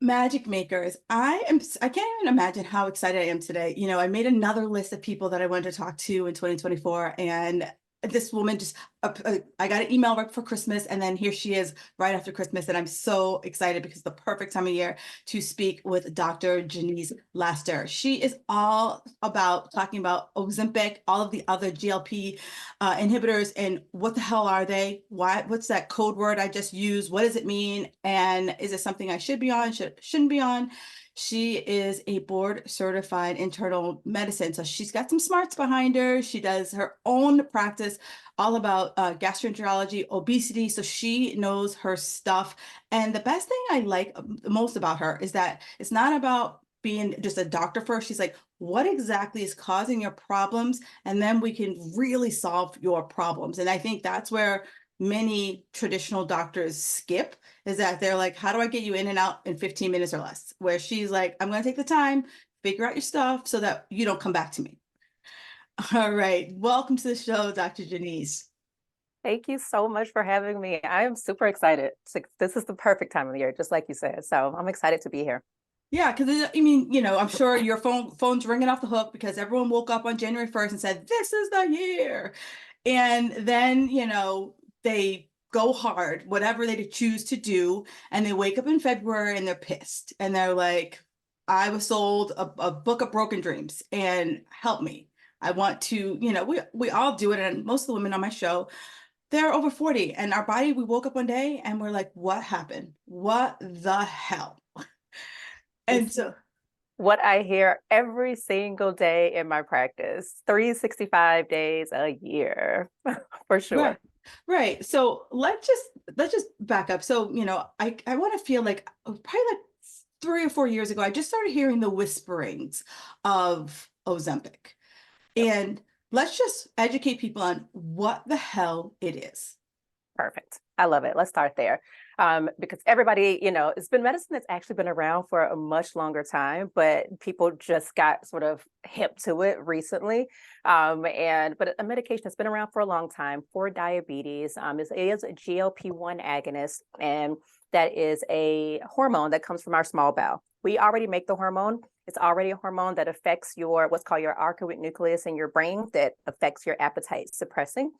Magic makers. I can't even imagine how excited I am today. I made another list of people that I wanted to talk to in 2024, and this woman just I got an email right before Christmas, and then here she is right after Christmas, and I'm so excited because it's the perfect time of year to speak with Dr. Janese Laster. She is all about talking about Ozempic, all of the other GLP inhibitors, and what the hell are they? What's that code word I just used? What does it mean? And is it something I should be on, shouldn't be on? She is a board certified internal medicine. So she's got some smarts behind her. She does her own practice all about gastroenterology, obesity. So she knows her stuff. And the best thing I like most about her is that it's not about being just a doctor first. She's like, what exactly is causing your problems? And then we can really solve your problems. And I think that's where many traditional doctors skip, is that they're like, how do I get you in and out in 15 minutes or less? Where she's like, I'm going to take the time, figure out your stuff so that you don't come back to me. All right. Welcome to the show, Dr. Janese. Thank you so much for having me. I am super excited. This is the perfect time of the year, just like you said. So I'm excited to be here. Yeah, because I mean, I'm sure your phone's ringing off the hook because everyone woke up on January 1st and said, this is the year. And then, they go hard, whatever they choose to do, and they wake up in February and they're pissed. And they're like, I was sold a book of broken dreams and help me. I want to, we all do it. And most of the women on my show, they're over 40, and our body, we woke up one day and we're like, what happened? What the hell? And This is so what I hear every single day in my practice, 365 days a year, for right. sure. Right. So let's just back up. So, I want to feel like probably like 3 or 4 years ago, I just started hearing the whisperings of Ozempic. Yep. And let's just educate people on what the hell it is. Perfect. I love it. Let's start there. Because everybody, it's been medicine that's actually been around for a much longer time, but people just got sort of hip to it recently. But a medication that's been around for a long time for diabetes is a GLP-1 agonist, and that is a hormone that comes from our small bowel. We already make the hormone. It's already a hormone that affects what's called your arcuate nucleus in your brain, that affects your appetite suppressing,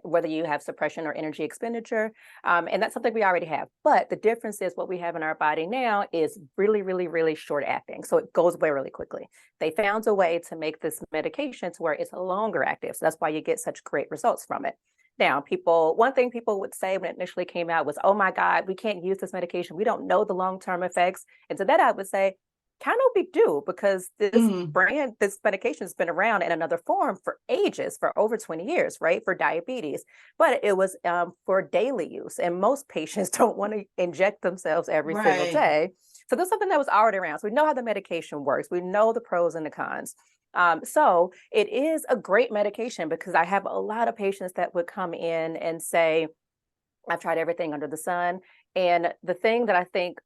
whether you have suppression or energy expenditure. And that's something we already have. But the difference is what we have in our body now is really, really, really short acting. So it goes away really quickly. They found a way to make this medication to where it's longer active. So that's why you get such great results from it. Now, one thing people would say when it initially came out was, oh my God, we can't use this medication. We don't know the long-term effects. And to that, I would say, kind of big deal, because Mm, this medication has been around in another form for ages, for over 20 years, right? For diabetes, but it was for daily use. And most patients don't want to inject themselves every single right. day. So there's something that was already around. So we know how the medication works. We know the pros and the cons. So it is a great medication, because I have a lot of patients that would come in and say, I've tried everything under the sun. And the thing that I think,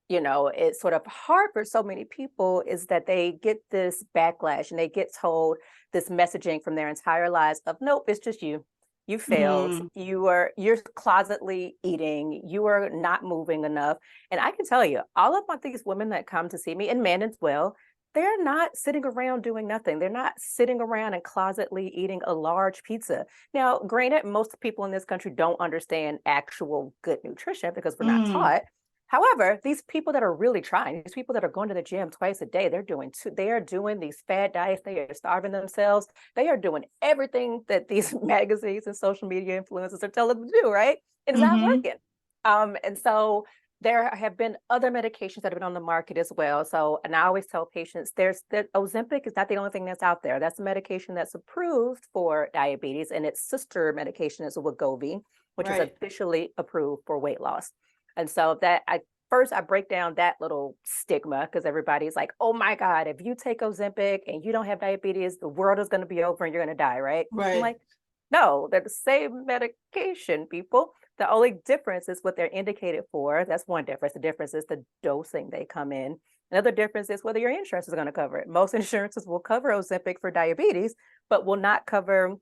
it's sort of hard for so many people is that they get this backlash and they get told this messaging from their entire lives of, nope, it's just you. You failed. Mm, You're closetly eating. You are not moving enough. And I can tell you, all of these women that come to see me, and men as well, they're not sitting around doing nothing. They're not sitting around and closetly eating a large pizza. Now, granted, most people in this country don't understand actual good nutrition because we're not mm, taught. However, these people that are really trying, these people that are going to the gym twice a day, they are doing these fad diets, they are starving themselves, they are doing everything that these magazines and social media influencers are telling them to do, right? It's not mm-hmm. working. And so there have been other medications that have been on the market as well. So, and I always tell patients, that Ozempic is not the only thing that's out there. That's a medication that's approved for diabetes, and its sister medication is Wegovy, which is Right. officially approved for weight loss. And so I break down that little stigma, because everybody's like, oh my God, if you take Ozempic and you don't have diabetes, the world is going to be over and you're going to die, right? I'm Right. like, no, they're the same medication, people. The only difference is what they're indicated for. That's one difference. The difference is the dosing they come in. Another difference is whether your insurance is going to cover it. Most insurances will cover Ozempic for diabetes, but will not cover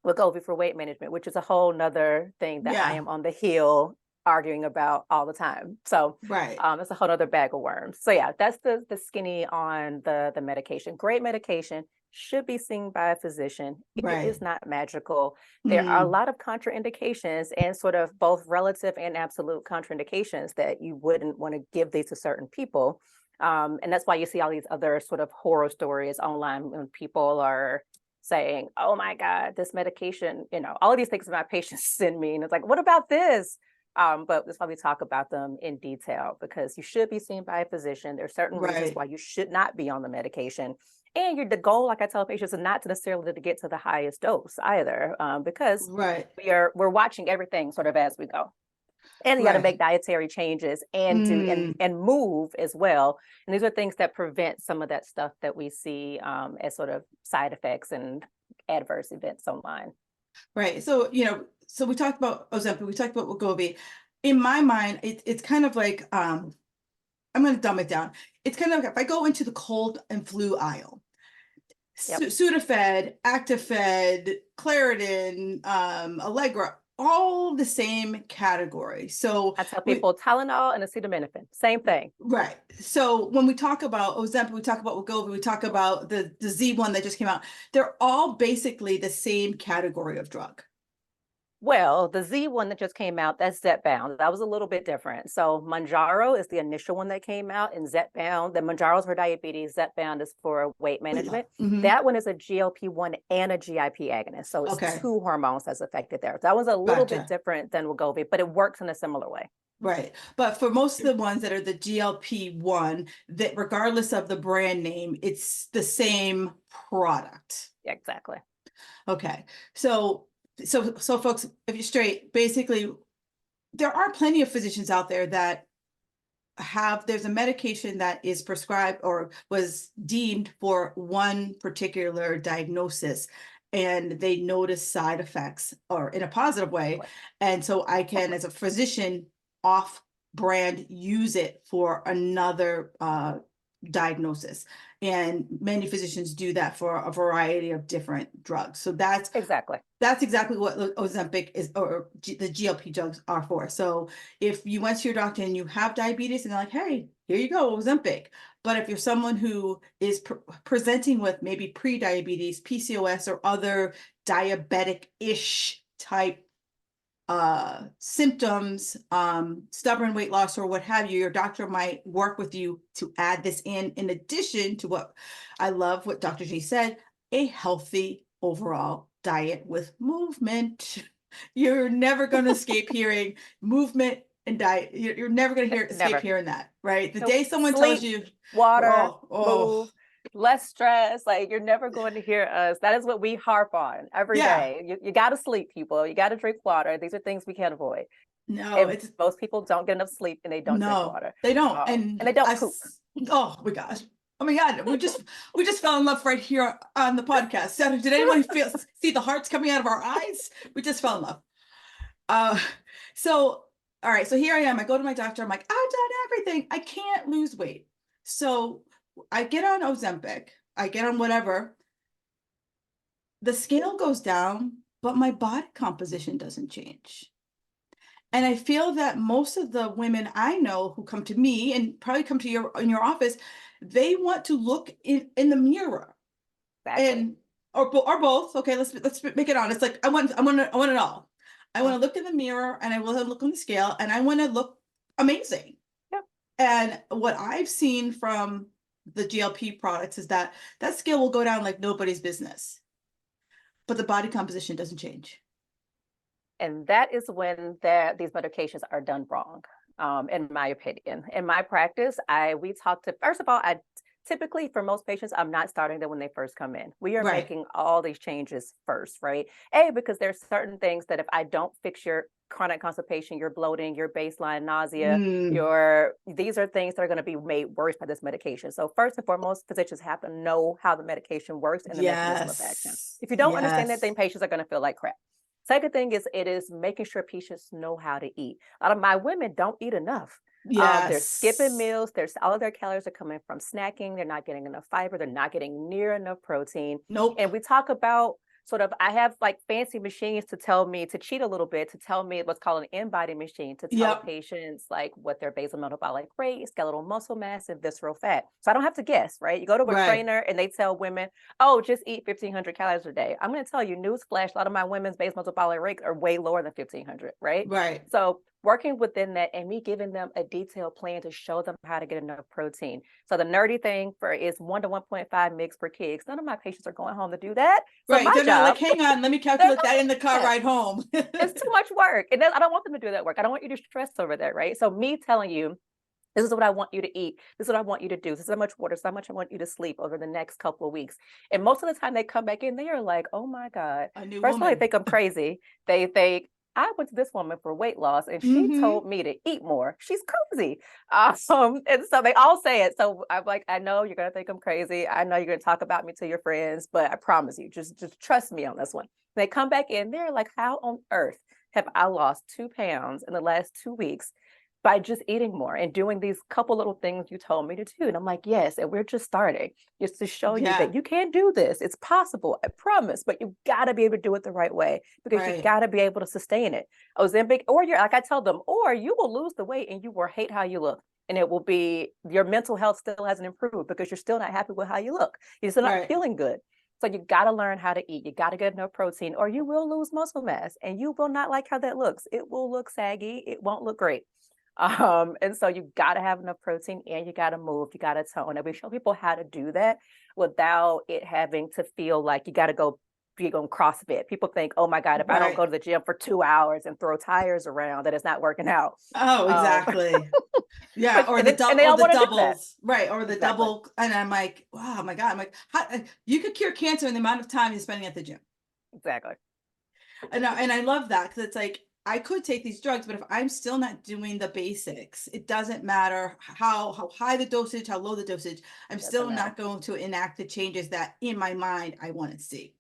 Wegovy for weight management, which is a whole nother thing that I Yeah. am on the heel arguing about all the time. So Right. it's a whole other bag of worms. So yeah, that's the skinny on the medication. Great medication, should be seen by a physician. It Right. is not magical. There are a Mm, lot of contraindications and sort of both relative and absolute contraindications that you wouldn't want to give these to certain people. And that's why you see all these other sort of horror stories online when people are saying, oh my God, this medication, all of these things my patients send me. And it's like, what about this? But that's why we talk about them in detail, because you should be seen by a physician. There are certain reasons right. why you should not be on the medication. And the goal, like I tell patients, is not to necessarily to get to the highest dose either, because Right. we're watching everything sort of as we go. And you got to Right. make dietary changes and do Mm, and move as well. And these are things that prevent some of that stuff that we see as sort of side effects and adverse events online. right. So, so we talked about Ozempic, we talked about Wegovy. In my mind, it's kind of like, I'm going to dumb it down. It's kind of like if I go into the cold and flu aisle, Yep. Sudafed, Actifed, Claritin, Allegra, all the same category. So I tell we, people Tylenol and acetaminophen, same thing. right. So when we talk about Ozempic, we talk about Wegovy, we talk about the Z1 that just came out. They're all basically the same category of drug. Well, the Z one that just came out, that's Zepbound. That was a little bit different. So Manjaro is the initial one that came out, and Zepbound, the Manjaro is for diabetes, Zepbound is for weight management. Mm-hmm. That one is a GLP-1 and a GIP agonist. So it's Okay. two hormones that's affected there. That one's a little bit Gotcha. different than Wegovy, but it works in a similar way. Right. But for most of the ones that are the GLP-1, that regardless of the brand name, it's the same product. Yeah, exactly. Okay. So folks, if you're straight, basically there are plenty of physicians out there that there's a medication that is prescribed or was deemed for one particular diagnosis, and they notice side effects or in a positive way. And so I can, as a physician, off brand use it for another diagnosis. And many physicians do that for a variety of different drugs. So Exactly. that's exactly what Ozempic is, or the GLP drugs are for. So if you went to your doctor and you have diabetes and they're like, hey, here you go, Ozempic. But if you're someone who is presenting with maybe pre-diabetes, PCOS, or other diabetic-ish type symptoms, stubborn weight loss or what have you, your doctor might work with you to add this in addition to what I love what Dr. G said, a healthy overall diet with movement. You're never going to escape hearing movement and diet. You're never going to escape Never. hearing that, right? The Nope. day someone tells Sleep, you, water, oh, move, less stress. Like, you're never going to hear us. That is what we harp on every yeah, day. You got to sleep, people. You got to drink water. These are things we can't avoid. no, And it's most people don't get enough sleep and they don't drink no, water. they don't. And And they don't poop. oh my gosh. Oh my God, we just fell in love right here on the podcast. So did anyone see the hearts coming out of our eyes? We just fell in love. So all right, so here I am. I go to my doctor. I'm like, I've done everything. I can't lose weight. So I get on Ozempic. I get on whatever. The scale goes down, but my body composition doesn't change. And I feel that most of the women I know who come to me and probably come to in your office, they want to look in the mirror Exactly. and or both. Okay, let's make it honest. Like I want it all. I want to look in the mirror and I will look on the scale and I want to look amazing. Yep. And what I've seen from the GLP products is that scale will go down like nobody's business, but the body composition doesn't change. And that is when these medications are done wrong, in my opinion. In my practice, first of all, I typically for most patients, I'm not starting them when they first come in. We are Right. making all these changes first, right? Because there's certain things that if I don't fix your chronic constipation, your bloating, your baseline nausea, these are things that are going to be made worse by this medication. So first and foremost, physicians have to know how the medication works and the mechanism of action. If you don't understand that, then patients are going to feel like crap. Second thing is it is making sure patients know how to eat. A lot of my women don't eat enough. They're skipping meals. All of their calories are coming from snacking. They're not getting enough fiber. They're not getting near enough protein. Nope. And we talk about sort of, I have like fancy machines to tell me to cheat a little bit, to tell me what's called an in-body machine to tell Yep. patients like what their basal metabolic rate, skeletal muscle mass, and visceral fat. So I don't have to guess, right? You go to a Right. trainer and they tell women, oh, just eat 1,500 calories a day. I'm going to tell you, newsflash, a lot of my women's basal metabolic rate are way lower than 1,500, right? Right. So working within that and me giving them a detailed plan to show them how to get enough protein. So the nerdy thing for is 1 to 1.5 mg per kg. None of my patients are going home to do that. So Right. my They're not like, job, hang on, let me they're calculate not that in the car doing that. ride home. It's too much work. And then I don't want them to do that work. I don't want you to stress over that, right? So me telling you, this is what I want you to eat. This is what I want you to do. This is how much water, this is how much I want you to sleep over the next couple of weeks. And most of the time they come back in, they are like, oh my God. A new First of all, they woman. think I'm crazy. They think, I went to this woman for weight loss and she Mm-hmm. told me to eat more. She's crazy. And so they all say it. So I'm like, I know you're gonna think I'm crazy. I know you're gonna talk about me to your friends, but I promise you, just trust me on this one. They come back in, they're like, how on earth have I lost 2 pounds in the last 2 weeks by just eating more and doing these couple little things you told me to do? And I'm like, yes, and we're just starting just to show you Yeah. that you can do this. It's possible, I promise, but you got to be able to do it the right way because you Right. got to be able to sustain it. Ozempic, or you're like I tell them, or you will lose the weight and you will hate how you look. And it will be your mental health still hasn't improved because you're still not happy with how you look. You're still not Right. feeling good. So you got to learn how to eat. You got to get enough protein, or you will lose muscle mass and you will not like how that looks. It will look saggy. It won't look great. And so you got to have enough protein and you got to move, you got to tone. And we show people how to do that without it having to feel like you got to go be on CrossFit. People think, oh my God, if I don't Right. go to the gym for 2 hours and throw tires around, that it's not working out. Oh, Um, exactly. Yeah, but or and, the and they or all the want to do that. doubles, right? Or the Exactly. double, and I'm like, wow, my God, I'm like, how, you could cure cancer in the amount of time you're spending at the gym. Exactly. And I love that because it's like I could take these drugs, but if I'm still not doing the basics, it doesn't matter how high the dosage, how low the dosage. I'm Doesn't still matter. not going to enact the changes that in my mind I want to see.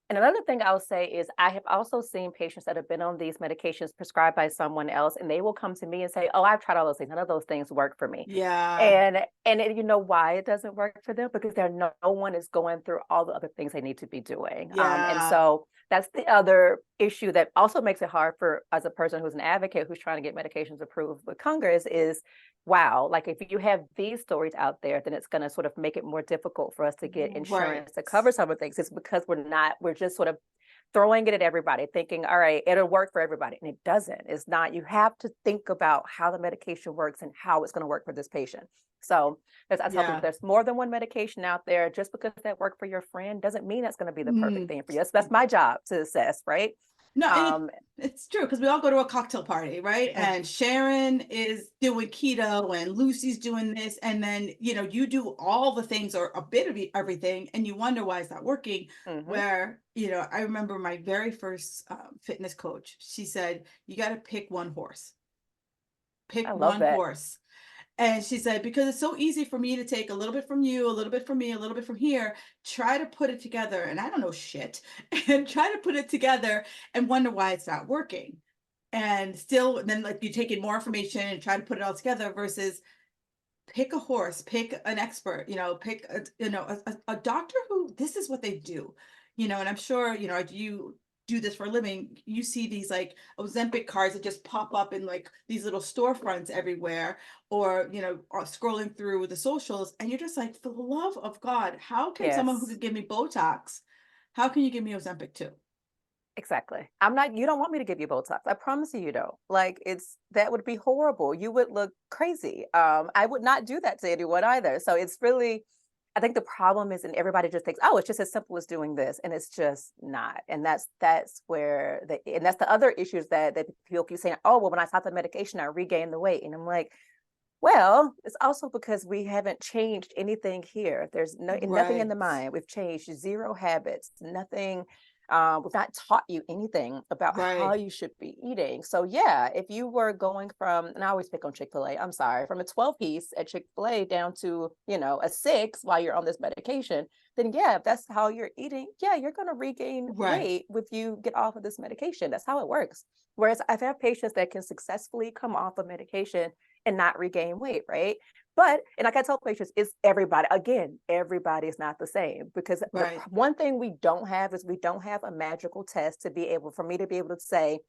And another thing I'll say is I have also seen patients that have been on these medications prescribed by someone else, and they will come to me and say, "Oh, I've tried all those things. None of those things work for me." Yeah, And you know why it doesn't work for them? Because no one is going through all the other things they need to be doing. And yeah, so that's the other issue that also makes it hard for as a person who's an advocate who's trying to get medications approved with Congress is wow, like if you have these stories out there, then it's going to sort of make it more difficult for us to get right. insurance to cover some of the things. It's because we're just sort of throwing it at everybody, thinking, all right, it'll work for everybody. And it doesn't. It's not. You have to think about how the medication works and how it's going to work for this patient. So as I tell people, Yeah. there's more than one medication out there. Just because that worked for your friend doesn't mean that's going to be the perfect Mm. thing for you. That's my job to assess, right? No, and Um, it's true because we all go to a cocktail party, right? mm, And Sharon is doing keto and Lucy's doing this. And then, you do all the things or a bit of everything and you wonder why it's not working. mhm. Where, I remember my very first fitness coach, she said, you got to I pick love one that. horse. And she said, because it's so easy for me to take a little bit from you, a little bit from me, a little bit from here, try to put it together. And I don't know shit, and try to put it together and wonder why it's not working. And still, then like you take in more information and try to put it all together versus pick a horse, pick an expert, pick a doctor who this is what they do, and I'm sure, you do this for a living. You see these like Ozempic cards that just pop up in like these little storefronts everywhere, or scrolling through the socials, and you're just like, for the love of God, how can someone who Yes. could give me Botox, how can you give me Ozempic too? Exactly. I'm not, you don't want me to give you Botox. I promise you, you don't. Like that would be horrible. You would look crazy. I would not do that to anyone either. So it's really, I think the problem is, and everybody just thinks, oh, it's just as simple as doing this. And it's just not. And that's where and that's the other issues that people keep saying, oh, well, when I stopped the medication, I regained the weight. And I'm like, well, it's also because we haven't changed anything here. There's nothing in Right, the mind. We've changed zero habits, nothing. We've not taught you anything about how right, you should be eating. So yeah, if you were going from, and I always pick on Chick-fil-A, I'm sorry, from a 12 piece at Chick-fil-A down to, a 6 while you're on this medication, then yeah, if that's how you're eating, yeah, you're going to regain right. weight if you get off of this medication. That's how it works. Whereas I've had patients that can successfully come off of medication and not regain weight, right? But, and like I tell patients, it's everybody. Again, everybody is not the same, because the Right. one thing we don't have is we don't have a magical test to be able, for me to be able to say,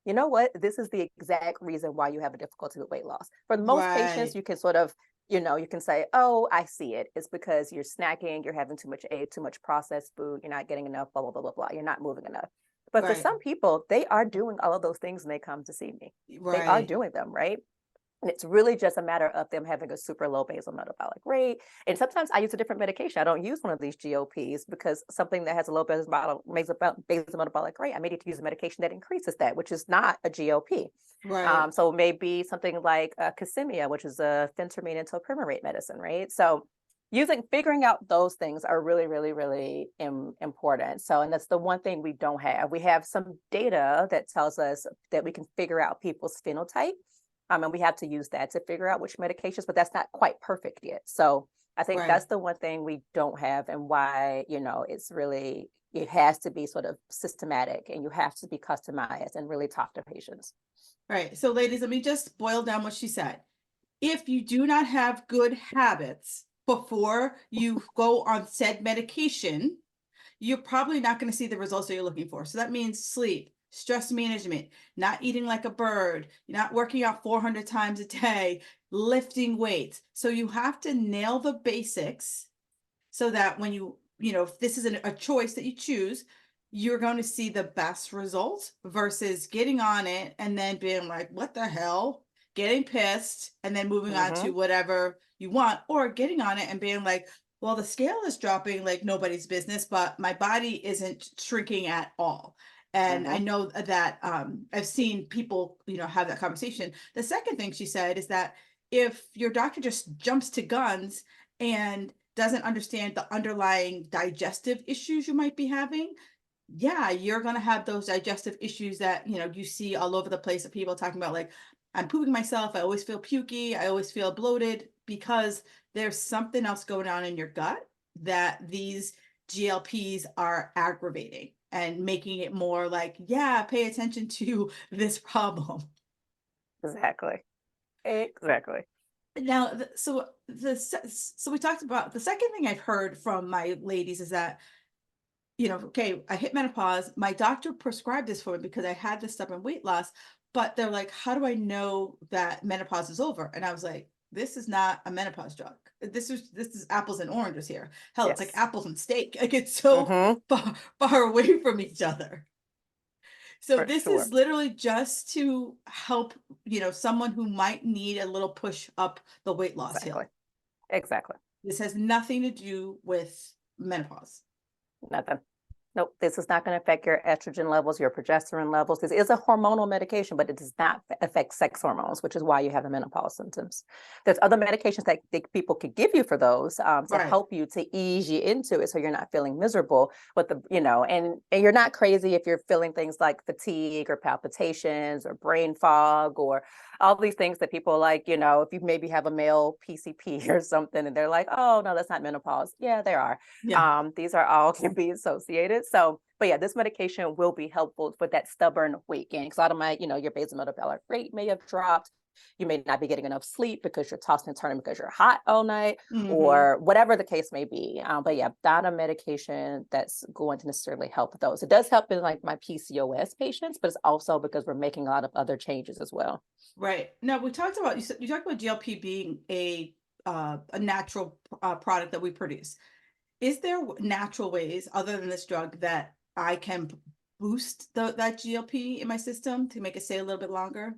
you know what, this is the exact reason why you have a difficulty with weight loss. For most patients, Right. you can sort of, you can say, oh, I see it. It's because you're snacking, you're having too much processed food, you're not getting enough, blah, blah, blah, blah, blah. You're not moving enough. But for Right. some people, they are doing all of those things when they come to see me. They are Right. doing them, right? And it's really just a matter of them having a super low basal metabolic rate. And sometimes I use a different medication. I don't use one of these GLPs because something that has a low basal metabolic rate, I may need to use a medication that increases that, which is not a GLP. Right. So maybe something like Casimia, which is a phentermine and topiramate medicine, right? So figuring out those things are really, really, really important. So, and that's the one thing we don't have. We have some data that tells us that we can figure out people's phenotype. And we have to use that to figure out which medications, but that's not quite perfect yet. So I think Right. that's the one thing we don't have, and why, it has to be sort of systematic, and you have to be customized and really talk to patients. Right. So, ladies, let me just boil down what she said. If you do not have good habits before you go on said medication, you're probably not going to see the results that you're looking for. So that means sleep, stress management, not eating like a bird, not working out 400 times a day, lifting weights. So you have to nail the basics so that when if this is a choice that you choose, you're going to see the best results versus getting on it and then being like, what the hell? Getting pissed and then moving on to Mm-hmm. whatever you want, or getting on it and being like, well, the scale is dropping like nobody's business, but my body isn't shrinking at all. And I Mm-hmm. know that I've seen people, have that conversation. The second thing she said is that if your doctor just jumps to guns and doesn't understand the underlying digestive issues you might be having, yeah, you're going to have those digestive issues that, you see all over the place of people talking about, like, I'm pooping myself. I always feel pukey. I always feel bloated because there's something else going on in your gut that these GLPs are aggravating and making it more like, yeah, pay attention to this problem. Exactly. Exactly. Now, so we talked about the second thing I've heard from my ladies is that, okay, I hit menopause. My doctor prescribed this for me because I had this stubborn weight loss, but they're like, how do I know that menopause is over? And I was like, this is not a menopause drug. This is apples and oranges here. Hell, it's like Yes. apples and steak. Like, it's so Mm-hmm. far away from each other. So For this sure. is literally just to help, someone who might need a little push up the weight loss Exactly. hill. Exactly. This has nothing to do with menopause. Nothing. Nope, this is not going to affect your estrogen levels, your progesterone levels. This is a hormonal medication, but it does not affect sex hormones, which is why you have the menopause symptoms. There's other medications that people could give you for those, to Right. help you, to ease you into it, so you're not feeling miserable. But and you're not crazy if you're feeling things like fatigue or palpitations or brain fog or all these things that people like. If you maybe have a male PCP or something, and they're like, "Oh no, that's not menopause." Yeah, they are. Yeah. These are all can be associated. So, but yeah, this medication will be helpful for that stubborn weight gain. Because a lot of your basal metabolic rate may have dropped. You may not be getting enough sleep because you're tossing and turning because you're hot all night, Hmm. or whatever the case may be. But yeah, not a medication that's going to necessarily help with those. It does help in like my PCOS patients, but it's also because we're making a lot of other changes as well. Right. Now we talked about you talked about GLP being a natural product that we produce. Is there natural ways other than this drug that I can boost that GLP in my system to make it stay a little bit longer?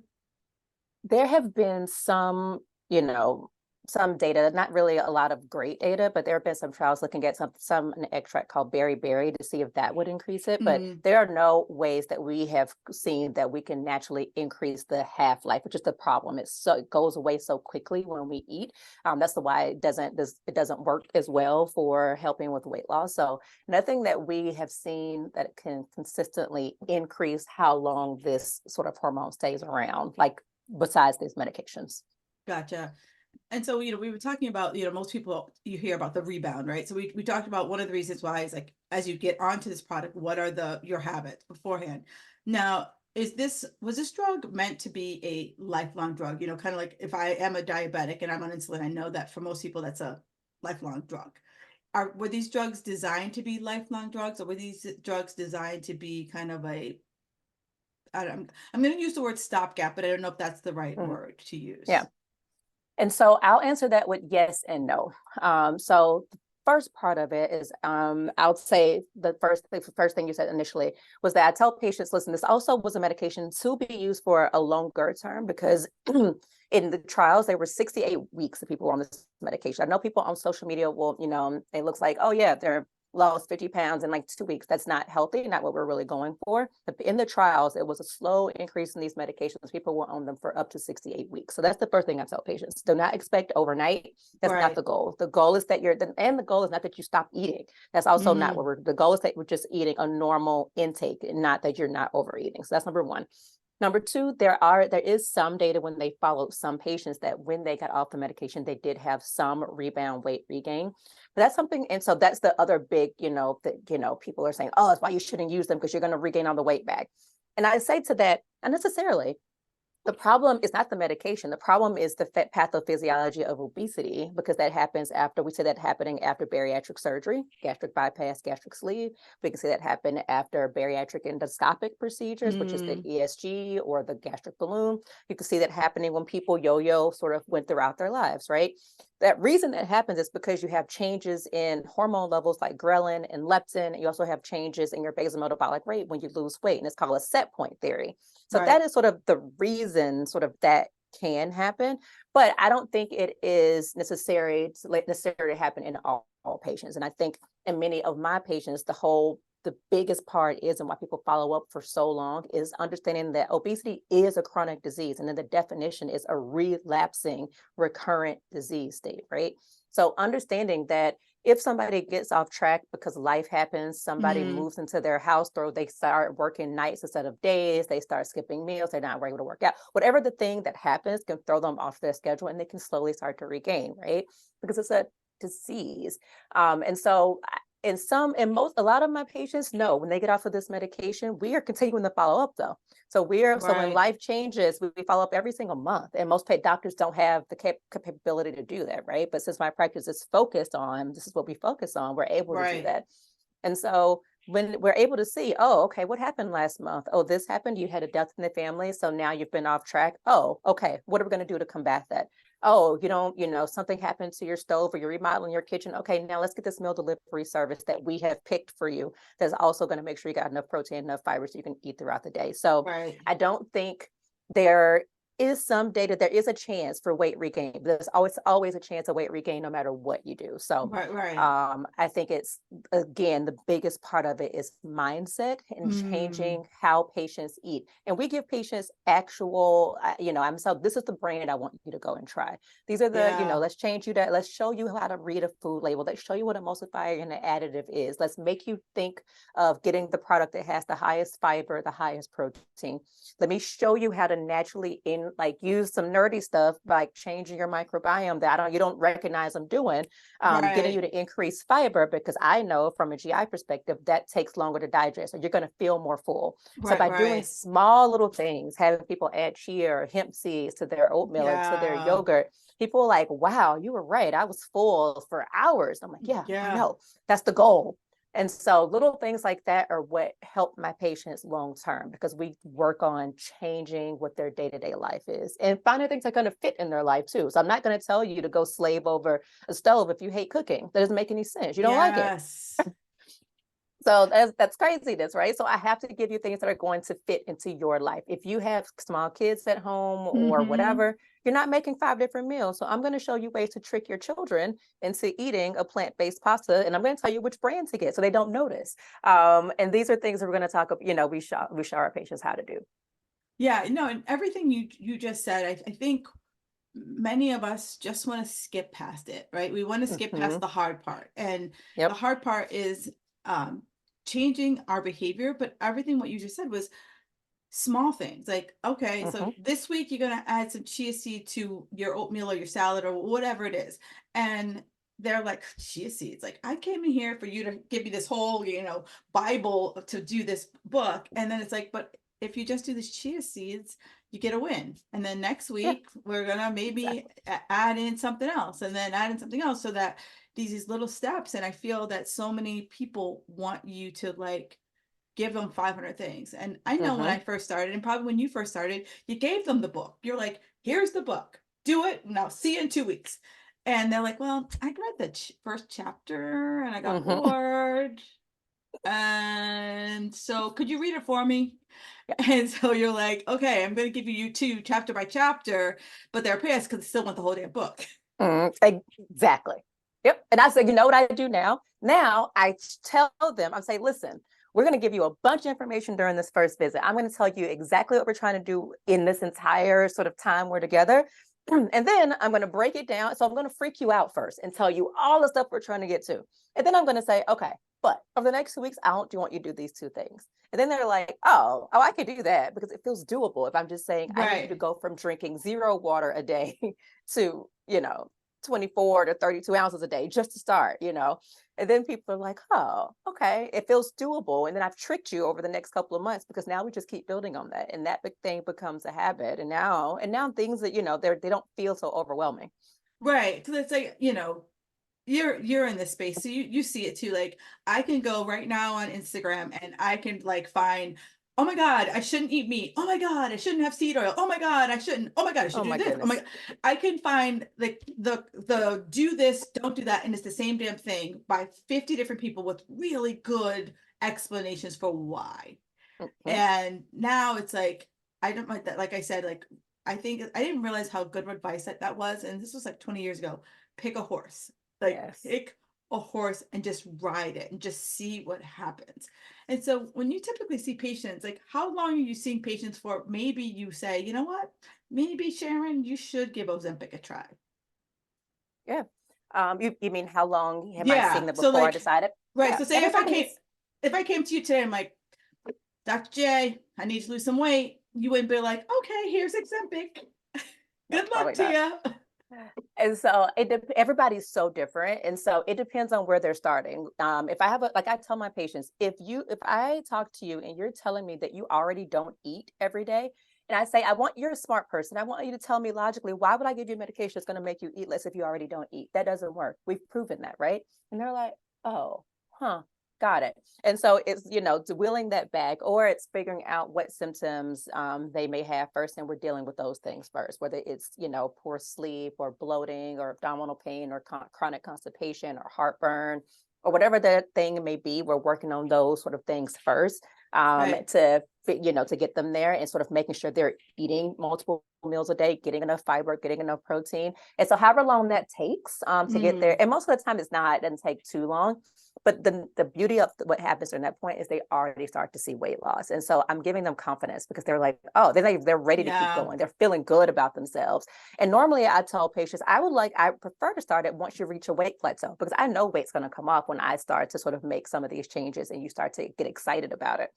There have been some data, not really a lot of great data, but there have been some trials looking at an extract called berry to see if that would increase it. But Mm, there are no ways that we have seen that we can naturally increase the half-life, which is the problem. It goes away so quickly when we eat. That's the why it doesn't work as well for helping with weight loss. So nothing that we have seen that can consistently increase how long this sort of hormone stays around, like besides these medications. gotcha. And so, we were talking about, most people, you hear about the rebound, right? So we talked about one of the reasons why is like, as you get onto this product, what are your habits beforehand? Now, was this drug meant to be a lifelong drug? You know, kind of like if I am a diabetic and I'm on insulin, I know that for most people that's a lifelong drug. Were these drugs designed to be lifelong drugs, or were these drugs designed to be kind of a, I'm going to use the word stopgap, but I don't know if that's the right Mhm. word to Yeah. use. And so I'll answer that with yes and no. So the first part of it is, I would say the first thing you said initially was that I tell patients, listen, this also was a medication to be used for a longer term because in the trials, there were 68 weeks that people were on this medication. I know people on social media will, it looks like, oh yeah, they're lost 50 pounds in like 2 weeks. That's not healthy, not what we're really going for. But in the trials, it was a slow increase in these medications. People were on them for up to 68 weeks. So that's the first thing I tell patients. Do not expect overnight. That's not Right. the goal. The goal is that the goal is not that you stop eating. That's also not Mm, what the goal is that we're just eating a normal intake and not that you're not overeating. So that's number one. Number two, there is some data when they followed some patients that when they got off the medication, they did have some rebound weight regain. But that's something, and so that's the other big, that people are saying, oh, that's why you shouldn't use them because you're going to regain all the weight back. And I say to that, unnecessarily, the problem is not the medication. The problem is the pathophysiology of obesity, because that happens after, we see that happening after bariatric surgery, gastric bypass, gastric sleeve. We can see that happen after bariatric endoscopic procedures, which is the mm, ESG or the gastric balloon. You can see that happening when people yo-yo sort of went throughout their lives, right? That reason that happens is because you have changes in hormone levels like ghrelin and leptin. You also have changes in your basal metabolic rate when you lose weight, and it's called a set point theory. So that right. is sort of the reason sort of that can happen, but I don't think it is necessary to happen in all patients. And I think in many of my patients, the biggest part is, and why people follow up for so long, is understanding that obesity is a chronic disease. And then the definition is a relapsing recurrent disease state, right? So understanding that if somebody gets off track because life happens, somebody Mm, moves into their house, or they start working nights instead of days, they start skipping meals, they're not able to work out, whatever the thing that happens can throw them off their schedule, and they can slowly start to regain, right? Because it's a disease. And so a lot of my patients know when they get off of this medication, we are continuing to follow up though. So when right. life changes, we follow up every single month, and most doctors don't have the capability to do that, right? But since my practice is focused on, this is what we focus on, we're able to do Right. that. And so when we're able to see, oh, okay, what happened last month? Oh, this happened. You had a death in the family, so now you've been off track. Oh, okay, what are we going to do to combat that? Oh, something happened to your stove, or you're remodeling your kitchen. Okay, now let's get this meal delivery service that we have picked for you, that's also going to make sure you got enough protein, enough fiber so you can eat throughout the day. So Right. I don't think there is some data, there is a chance for weight regain. There's always a chance of weight regain no matter what you do. So Right. Right. I think it's, again, the biggest part of it is mindset and Mm, changing how patients eat. And we give patients actual, so this is the brand I want you to go and try. These are yeah. let's show you how to read a food label. Let's show you what emulsifier and an additive is. Let's make you think of getting the product that has the highest fiber, the highest protein. Let me show you how to naturally use some nerdy stuff, like changing your microbiome that you don't recognize I'm doing, getting you Right. to increase fiber, because I know from a GI perspective that takes longer to digest, so you're going to feel more full. So Right. by doing Right. small little things, having people add chia or hemp seeds to their oatmeal or to their Yeah. yogurt, people are like, wow, you were right, I was full for hours. I'm like, yeah, I Yeah. know, that's the goal. And so little things like that are what help my patients long term, because we work on changing what their day-to-day life is and finding things that are going to fit in their life too. So I'm not going to tell you to go slave over a stove if you hate cooking. That doesn't make any sense. You don't like it. Yes. So that's craziness, right? So I have to give you things that are going to fit into your life. If you have small kids at home or Mm-hmm. whatever, you're not making 5 different meals. So I'm going to show you ways to trick your children into eating a plant-based pasta, and I'm going to tell you which brand to get so they don't notice. And these are things that we're going to talk about. We show our patients how to do. Yeah. No, and everything you just said, I think many of us just want to skip past it, right? We want to skip past Hmm. the hard part. And the Yep. hard part is um changing our behavior. But everything what you just said was small things. Like, okay, so Hmm. this week you're gonna add some chia seed to your oatmeal or your salad or whatever it is. And they're like, chia seeds. Like, I came in here for you to give me this whole, Bible to do this book. And then it's like, but if you just do these chia seeds, you get a win. And then next Yeah, week, we're gonna maybe exactly. add in something else, and then add in something else, so that these little steps. And I feel that so many people want you to like give them 500 things. And I know when Mm-hmm. I first started, and probably when you first started, you gave them the book. You're like, here's the book, do it now, see you in 2 weeks. And they're like, well, I read the first chapter and I got Mm-hmm. bored, and so could you read it for me? Yeah. And so you're like, okay, I'm going to give you two chapter by chapter, but they're pissed because they still want the whole damn book. Exactly. Yep. And I said, you know what I do now? Now I tell them, I'm saying, listen, we're going to give you a bunch of information during this first visit. I'm going to tell you exactly what we're trying to do in this entire sort of time we're together. And then I'm going to break it down. So I'm going to freak you out first and tell you all the stuff we're trying to get to. And then I'm going to say, okay, but over the next 2 weeks, I don't do want you to do these two things. And then they're like, oh, I can do that because it feels doable. If I'm just saying, I need you to Right. go from drinking 0 water a day to, 24 to 32 ounces a day just to start, and then people are like, oh, okay, it feels doable. And then I've tricked you over the next couple of months because now we just keep building on that. And that big thing becomes a habit. And now things that, they don't feel so overwhelming. Right. Because it's like, you're in this space, so you see it too. Like, I can go right now on Instagram and I can like find, oh my god, I shouldn't eat meat, oh my god, I shouldn't have seed oil, oh my god, I shouldn't, oh my god, I should Oh do my this, oh my goodness. god. I can find like the do this, don't do that, and it's the same damn thing by 50 different people with really good explanations for why. Mhm. And now it's like, I don't like that. Like I said, like, I think I didn't realize how good of advice that was. And this was like 20 years ago. Pick a horse, like Yes. pick a horse and just ride it and just see what happens. And so when you typically see patients, like, how long are you seeing patients for? Maybe you say, you know what, maybe Sharon, you should give Ozempic a try. Yeah. You mean how long am I Yeah. seeing them So before I like, decided? right. Yeah, So say everybody's if I came to you today, I'm like, Dr. J, I need to lose some weight. You wouldn't be like, okay, here's Ozempic. no, Good luck probably to not. you. And so everybody's so different, and so it depends on where they're starting. If I have like I tell my patients, if I talk to you and you're telling me that you already don't eat every day, and I say you're a smart person, I want you to tell me logically, why would I give you medication that's going to make you eat less if you already don't eat? That doesn't work. We've proven that, right? And they're like, oh, huh. Got it. And so it's, wheeling that back, or it's figuring out what symptoms they may have first. And we're dealing with those things first, whether it's, poor sleep or bloating or abdominal pain or chronic constipation or heartburn or whatever that thing may be. We're working on those sort of things first Right. to get them there and sort of making sure they're eating multiple meals a day, getting enough fiber, getting enough protein. And so however long that takes to get there, Mm, and most of the time it doesn't take too long. But the beauty of what happens during that point is they already start to see weight loss. And so I'm giving them confidence because they're like, oh, they're ready to keep yeah. going. They're feeling good about themselves. And normally I tell patients, I prefer to start it once you reach a weight plateau because I know weight's going to come off when I start to sort of make some of these changes and you start to get excited about it.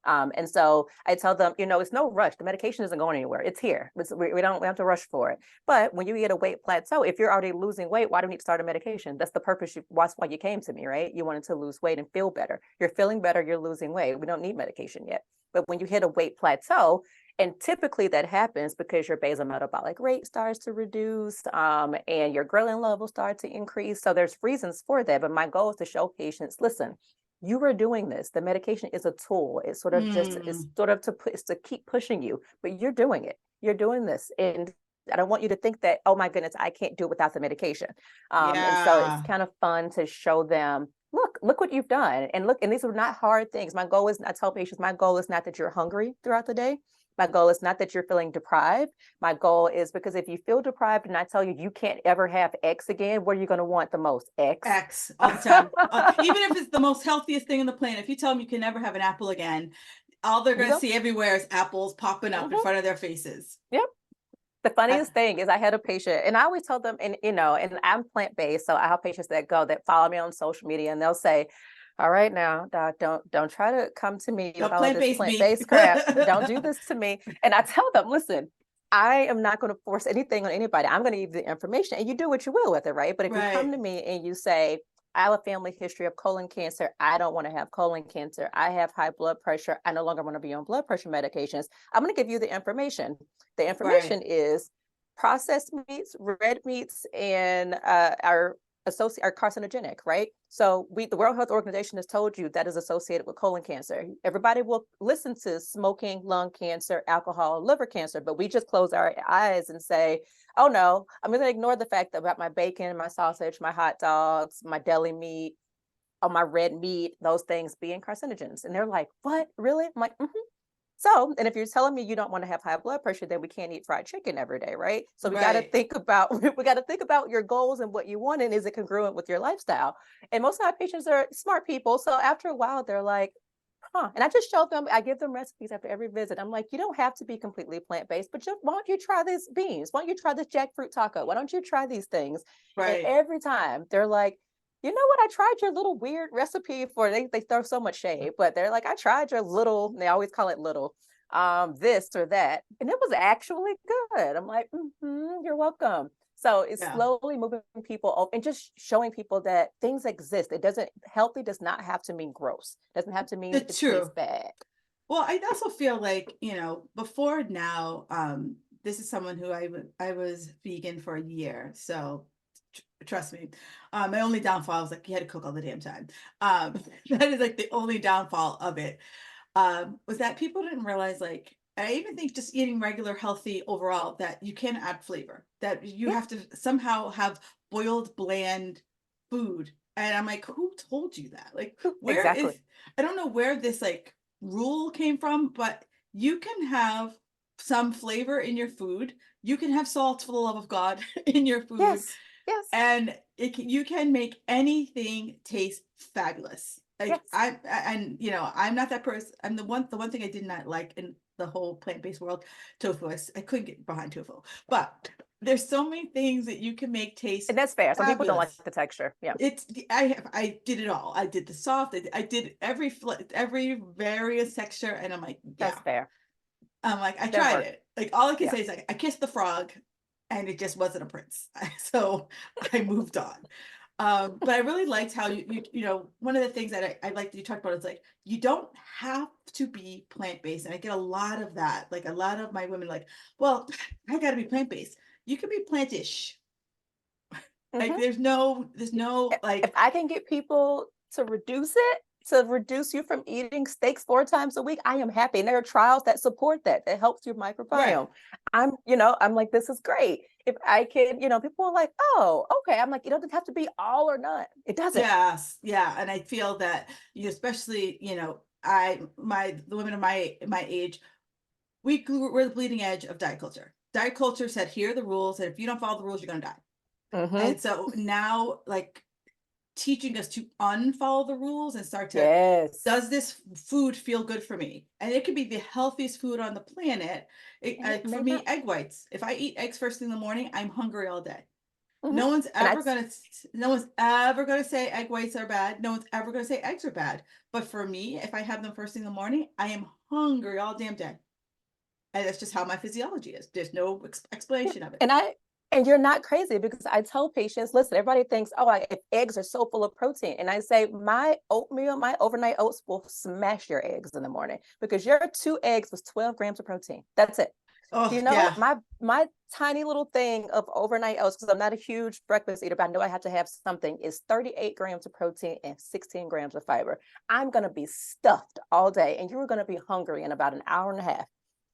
And so I tell them, it's no rush. The medication isn't going anywhere. It's here. We don't have to rush for it. But when you get a weight plateau, if you're already losing weight, why do you need to start a medication? That's the purpose. That's why you came to me, right? You wanted to lose weight and feel better. You're feeling better. You're losing weight. We don't need medication yet. But when you hit a weight plateau, and typically that happens because your basal metabolic rate starts to reduce and your ghrelin levels start to increase. So there's reasons for that. But my goal is to show patients, listen, you are doing this. The medication is a tool. It's Mm, sort of it's to keep pushing you, but you're doing it. You're doing this. And I don't want you to think that, oh my goodness, I can't do it without the medication. And so it's yeah. kind of fun to show them, look what you've done. And these are not hard things. I tell patients, my goal is not that you're hungry throughout the day. My goal is not that you're feeling deprived. My goal is because if you feel deprived and I tell you you can't ever have X again, what are you going to want the most? X. X all the time. Even if it's the most healthiest thing on the planet, if you tell them you can never have an apple again, all they're You going to go. see everywhere is apples popping up in Mhm. front of their faces. Yep. The I, funniest thing is I had a patient, and I always tell them, and I'm plant-based, so I have patients that follow me on social media, and they'll say, "All right, now, doc, don't try to come to me no with all of this plant-based meat. plant-based crap. Don't do this to me." And I tell them, "Listen, I am not going to force anything on anybody. I'm going to give you the information, and you do what you will with it, right? But if you come Right. to me and you say, I have a family history of colon cancer. I don't want to have colon cancer. I have high blood pressure. I no longer want to be on blood pressure medications. I'm going to give you the information. The Right. information is processed meats, red meats, and are carcinogenic, right? So the World Health Organization has told you that is associated with colon cancer. Everybody will listen to smoking, lung cancer, alcohol, liver cancer, but we just close our eyes and say, oh no, I'm going to ignore the fact about my bacon, my sausage, my hot dogs, my deli meat, or my red meat, those things being carcinogens. And they're like, what? Really? I'm like, mm-hmm. So, and if you're telling me you don't want to have high blood pressure, then we can't eat fried chicken every day, right? So we got to Right. think about we got to think about your goals and what you want, and is it congruent with your lifestyle? And most of my patients are smart people, so after a while, they're like, huh. And I just show them, I give them recipes after every visit. I'm like, you don't have to be completely plant-based, but why don't you try these beans? Why don't you try this jackfruit taco? Why don't you try these things? And Right. every time they're like, you know what? I tried your little weird recipe for they throw so much shade, but they're like, I tried your little, they always call it little, this or that. And it was actually good. I'm like, you're welcome. So it's Yeah. slowly moving people and just showing people that things exist. It doesn't healthy does not have to mean gross. It doesn't have to mean it It's tastes true. bad. Well, I also feel like, before now, this is someone who I was vegan for a year. So trust me. My only downfall was like you had to cook all the damn time. Um, that is like the only downfall of it. Was that people didn't realize, like, I even think just eating regular healthy overall, that you can add flavor, that you Yeah, have to somehow have boiled, bland food. And I'm like, who told you that? Like, where exactly. is, I don't know where this like rule came from, but you can have some flavor in your food. You can have salt for the love of God in your food, Yes. Yes. and you can make anything taste fabulous. Like Yes. and I'm not that person. I'm the one thing I did not like in the whole plant-based world, tofu. I couldn't get behind tofu, but there's so many things that you can make taste And that's fair. Some people don't like fabulous. the texture. Yeah, I did it all. I did the soft. I did every various texture, and I'm like, that's yeah. fair. I'm like, I That tried works. it. Like all I can Yeah. say is like I kissed the frog, and it just wasn't a prince. So I moved on. But I really liked how one of the things that I like that you talked about is like you don't have to be plant-based. And I get a lot of that. Like a lot of my women like, well, I gotta be plant-based. You can be plantish. Like Hmm. there's no If like, I can get people to reduce it, to reduce you from eating steaks 4 times a week, I am happy. And there are trials that support that. That helps your right. microbiome. I'm like, this is great. If I can, people are like, oh, okay. I'm like, it doesn't have to be all or none. It doesn't. Yes, yeah, and I feel that especially, the women of my age, we're the bleeding edge of diet culture. Diet culture said, here are the rules, and if you don't follow the rules, you're gonna die. Hmm. And so now, like, teaching us to unfollow the rules and start to, Yes. does this food feel good for me? And it could be the healthiest food on the planet. And it Like for may me, not. egg whites. If I eat eggs first thing in the morning, I'm hungry all day. Hmm. No one's And I, ever gonna no one's ever gonna say egg whites are bad. No one's ever gonna say eggs are bad. But for me, if I have them first thing in the morning, I am hungry all damn day. And that's just how my physiology is. There's no yeah, explanation of it. and you're not crazy because I tell patients, listen, everybody thinks, oh, if eggs are so full of protein. And I say, my oatmeal, my overnight oats will smash your eggs in the morning because your 2 eggs was 12 grams of protein. That's it. Do Oh you know yeah. my tiny little thing of overnight oats, because I'm not a huge breakfast eater, but I know I have to have something, is 38 grams of protein and 16 grams of fiber. I'm gonna be stuffed all day and you're gonna be hungry in about an hour and a half.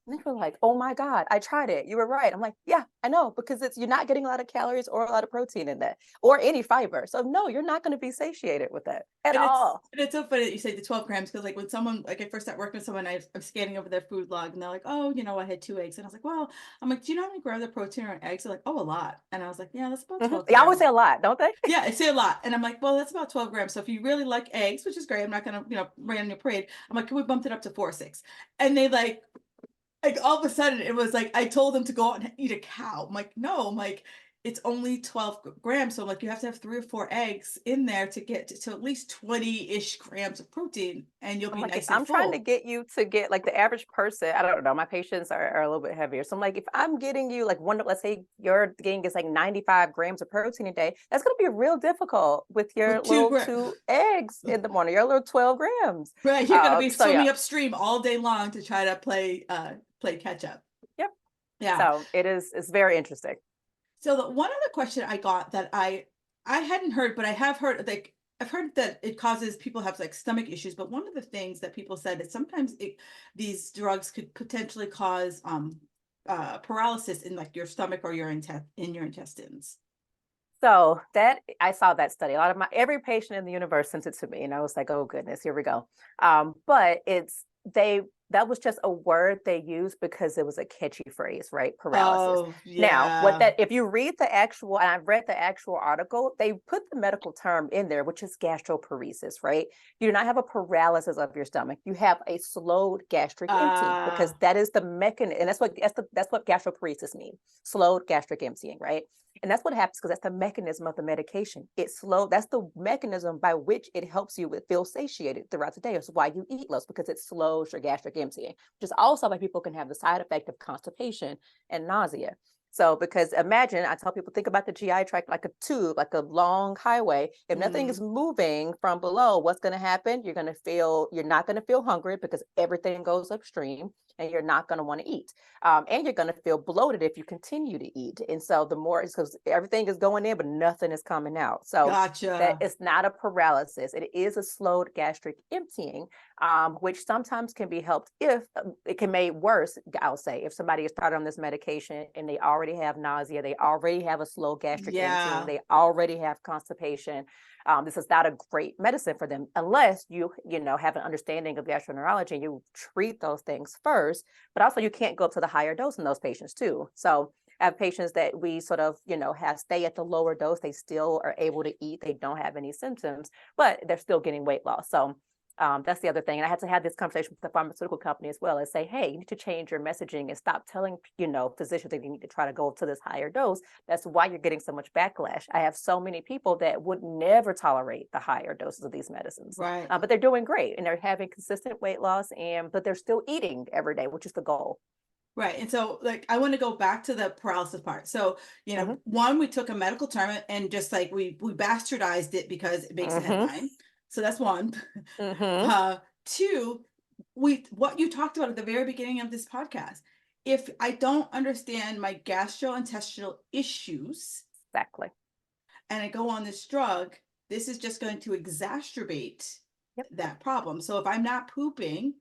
And they were like, oh my God, I tried it. You were right. I'm like, yeah, I know, because you're not getting a lot of calories or a lot of protein in that or any fiber. So no, you're not going to be satiated with that at And it's all. and it's so funny that you say the 12 grams, because like when someone, like I first start working with someone, I'm scanning over their food log, and they're like, oh, I had 2 eggs. And I was like, well, I'm like, do you know how many grams of protein are in eggs? They're like, oh, a lot. And I was like, yeah, that's about Hmm. 12 They always say grams. a lot, don't they? Yeah, I say a lot. And I'm like, well, that's about 12 grams. So if you really like eggs, which is great, I'm not gonna, rain on your parade. I'm like, can we bump it up to 4 or 6? And they like all of a sudden it was like I told them to go out and eat a cow. I'm like, no, I'm like, it's only 12 grams. So like you have to have 3 or 4 eggs in there to get to at least 20-ish grams of protein, and you'll I'm be like, if nice and I'm trying to full. get you to get like the average person, I don't know, my patients are a little bit heavier. So I'm like, if I'm getting you like one, let's say your gain is like 95 grams of protein a day, that's going to be real difficult with your With two little grams. 2 eggs in the morning, your little 12 grams. Right, you're gonna be So yeah, swimming upstream all day long to try to play catch up. yep. Yeah. So it's very interesting. So the one other question I got that I hadn't heard, but I have heard, like I've heard that it causes people have like stomach issues. But one of the things that people said is sometimes these drugs could potentially cause paralysis in like your stomach or in your intestines. So that I saw that study. A lot of my every patient in the universe sent it to me, and I was like, "Oh goodness, here we go." But they that was just a word they used because it was a catchy phrase, right? Paralysis. Oh Now, what yeah. that if you read the actual, and I've read the actual article, they put the medical term in there, which is gastroparesis, right? You do not have a paralysis of your stomach. You have a slowed gastric emptying because Uh that is the mechanism, and that's what gastroparesis means, slowed gastric emptying, right? And that's what happens because that's the mechanism of the medication. That's the mechanism by which it helps you feel satiated throughout the day. It's why you eat less, because it slows your gastric emptying, which is also why people can have the side effect of constipation and nausea. So, because imagine, I tell people, think about the GI tract like a tube, like a long highway. If nothing is mm, moving from below, what's going to happen? You're not going to feel hungry because everything goes upstream, and you're not going to want to eat. And you're going to feel bloated if you continue to eat. And so the more it's because everything is going in, but nothing is coming out. So that gotcha. it's not a paralysis. It is a slowed gastric emptying, which sometimes can be helped if it can make worse. I'll say if somebody is started on this medication and they already have nausea, they already have a slow gastric emptying, Yeah. they already have constipation. This is not a great medicine for them unless you know have an understanding of gastroenterology and you treat those things first. But also you can't go up to the higher dose in those patients too. So I have patients that we sort of, have stay at the lower dose. They still are able to eat. They don't have any symptoms, but they're still getting weight loss. So that's the other thing. And I had to have this conversation with the pharmaceutical company as well and say, hey, you need to change your messaging and stop telling, physicians that you need to try to go to this higher dose. That's why you're getting so much backlash. I have so many people that would never tolerate the higher doses of these medicines, Right. but they're doing great and they're having consistent weight loss, but they're still eating every day, which is the goal. Right. And so like I want to go back to the paralysis part. So, Mm-hmm. one, we took a medical term and just like we bastardized it because it makes a Mm-hmm. headline. So that's one. Mm-hmm. Two, what you talked about at the very beginning of this podcast. If I don't understand my gastrointestinal issues Exactly. and I go on this drug, this is just going to exacerbate Yep. that problem. So if I'm not pooping,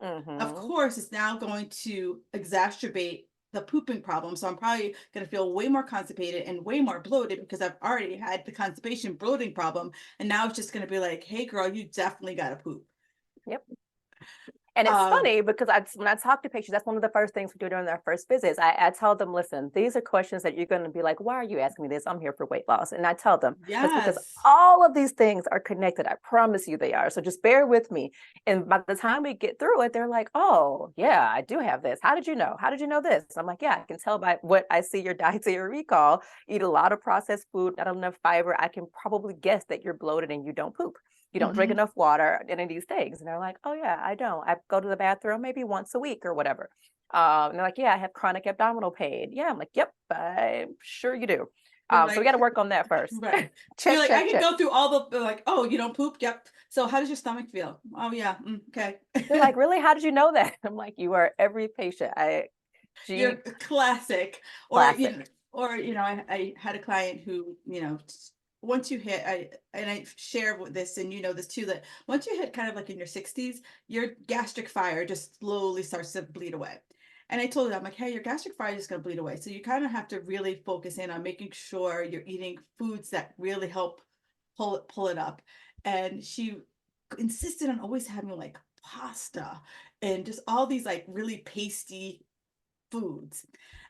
of Mm-hmm. course, it's now going to exacerbate the pooping problem. So I'm probably going to feel way more constipated and way more bloated because I've already had the constipation bloating problem. And now it's just going to be like, hey, girl, you definitely got to poop. Yep. And it's Um, funny because when I talk to patients, that's one of the first things we do during their first visits. I tell them, listen, these are questions that you're going to be like, why are you asking me this? I'm here for weight loss. And I tell them that's because yes. all of these things are connected. I promise you they are. So just bear with me. And by the time we get through it, they're like, oh, yeah, I do have this. How did you know? How did you know this? I'm like, yeah, I can tell by what I see your dietary recall. Eat a lot of processed food, not enough fiber. I can probably guess that you're bloated and you don't poop. You don't drink Hmm. enough water, any of these things. And they're like, oh, yeah, I don't. I go to the bathroom maybe once a week or whatever. And they're like, yeah, I have chronic abdominal pain. Yeah, I'm like, yep, I'm sure you do. You're So we got to like, work on that first. right. You're Check, like, I check, could check. go through all the, like, oh, you don't poop? Yep. So how does your stomach feel? Oh, yeah. Okay. They're like, really? How did you know that? I'm like, you are every patient. You're G classic. Or classic. I had a client who, once you hit, I share with this, and this too, that once you hit kind of like in your 60s, your gastric fire just slowly starts to bleed away. And I told her, I'm like, hey, your gastric fire is just going to bleed away. So you kind of have to really focus in on making sure you're eating foods that really help pull it up. And she insisted on always having like pasta and just all these like really pasty foods.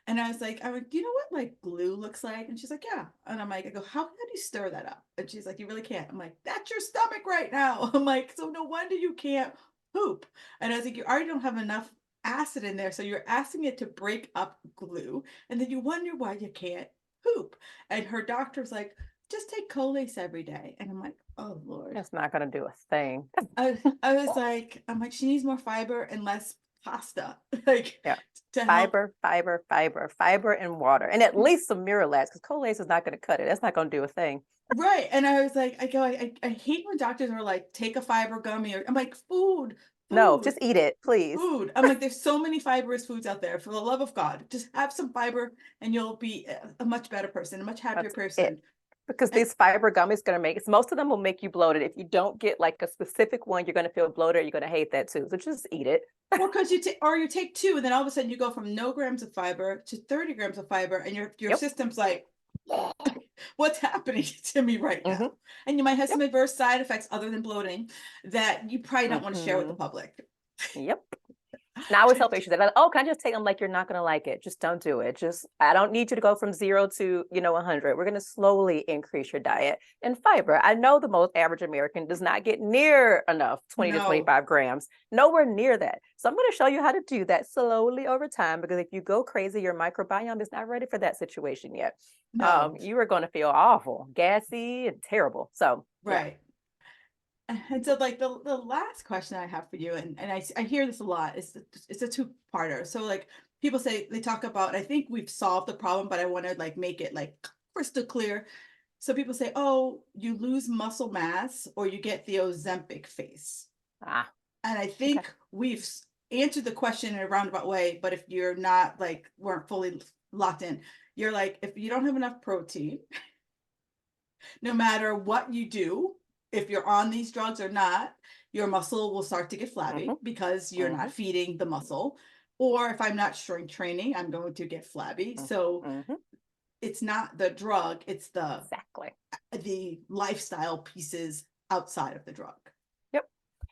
And I was like, do you know what like glue looks like? And she's like, yeah. And I'm like, I go, how can you stir that up? And she's like, you really can't. I'm like, that's your stomach right now. I'm like, so no wonder you can't poop. And I was like, you already don't have enough acid in there. So you're asking it to break up glue. And then you wonder why you can't poop. And her doctor's like, just take Colace every day. And I'm like, oh Lord. It's not going to do a thing. I was like, I'm like, she needs more fiber and less pasta. Like Yeah. to help. Fiber, fiber, fiber, fiber, and water, and at least some Miralax, because Colace is not going to cut it. That's not going to do a thing. Right. And I was like, I hate when doctors are like, take a fiber gummy, or I'm like, No, food, just eat it, please. food. I'm like, there's so many fibrous foods out there. For the love of God, just have some fiber and you'll be a much better person, a much happier That's it. person. Because And these fiber gummies going to make most of them will make you bloated. If you don't get like a specific one, you're going to feel bloated. You're going to hate that too. So just eat it. or because you take two, and then all of a sudden you go from no grams of fiber to 30 grams of fiber, and your Yep. system's like, what's happening to me right now? Mm-hmm. And you might have Yep. some adverse side effects other than bloating that you probably don't want to share with the Mm-hmm. public. Yep. And I always tell patients that, like, oh, can I just take them? Like, you're not going to like it. Just don't do it. Just, I don't need you to go from 0 to, 100. We're going to slowly increase your diet and fiber. I know the most average American does not get near enough 20 to No, 25 grams, nowhere near that. So I'm going to show you how to do that slowly over time, because if you go crazy, your microbiome is not ready for that situation yet. no, You are going to feel awful, gassy, and terrible. So, yeah. right. And so like the last question I have for you, and I hear this a lot, is it's a two-parter. So like people say, they talk about, I think we've solved the problem, but I want to like make it like crystal clear. So people say, oh, you lose muscle mass or you get the Ozempic face. Ah, And I okay. think we've answered the question in a roundabout way, but if you're not like, weren't fully locked in, you're like, if you don't have enough protein, no matter what you do, if you're on these drugs or not, your muscle will start to get Mm-hmm. flabby because you're Mm-hmm. not feeding the muscle. Or if I'm not strength training, I'm going to get flabby. So Mm-hmm. it's not the drug, it's Exactly. the lifestyle pieces outside of the drug. Yep.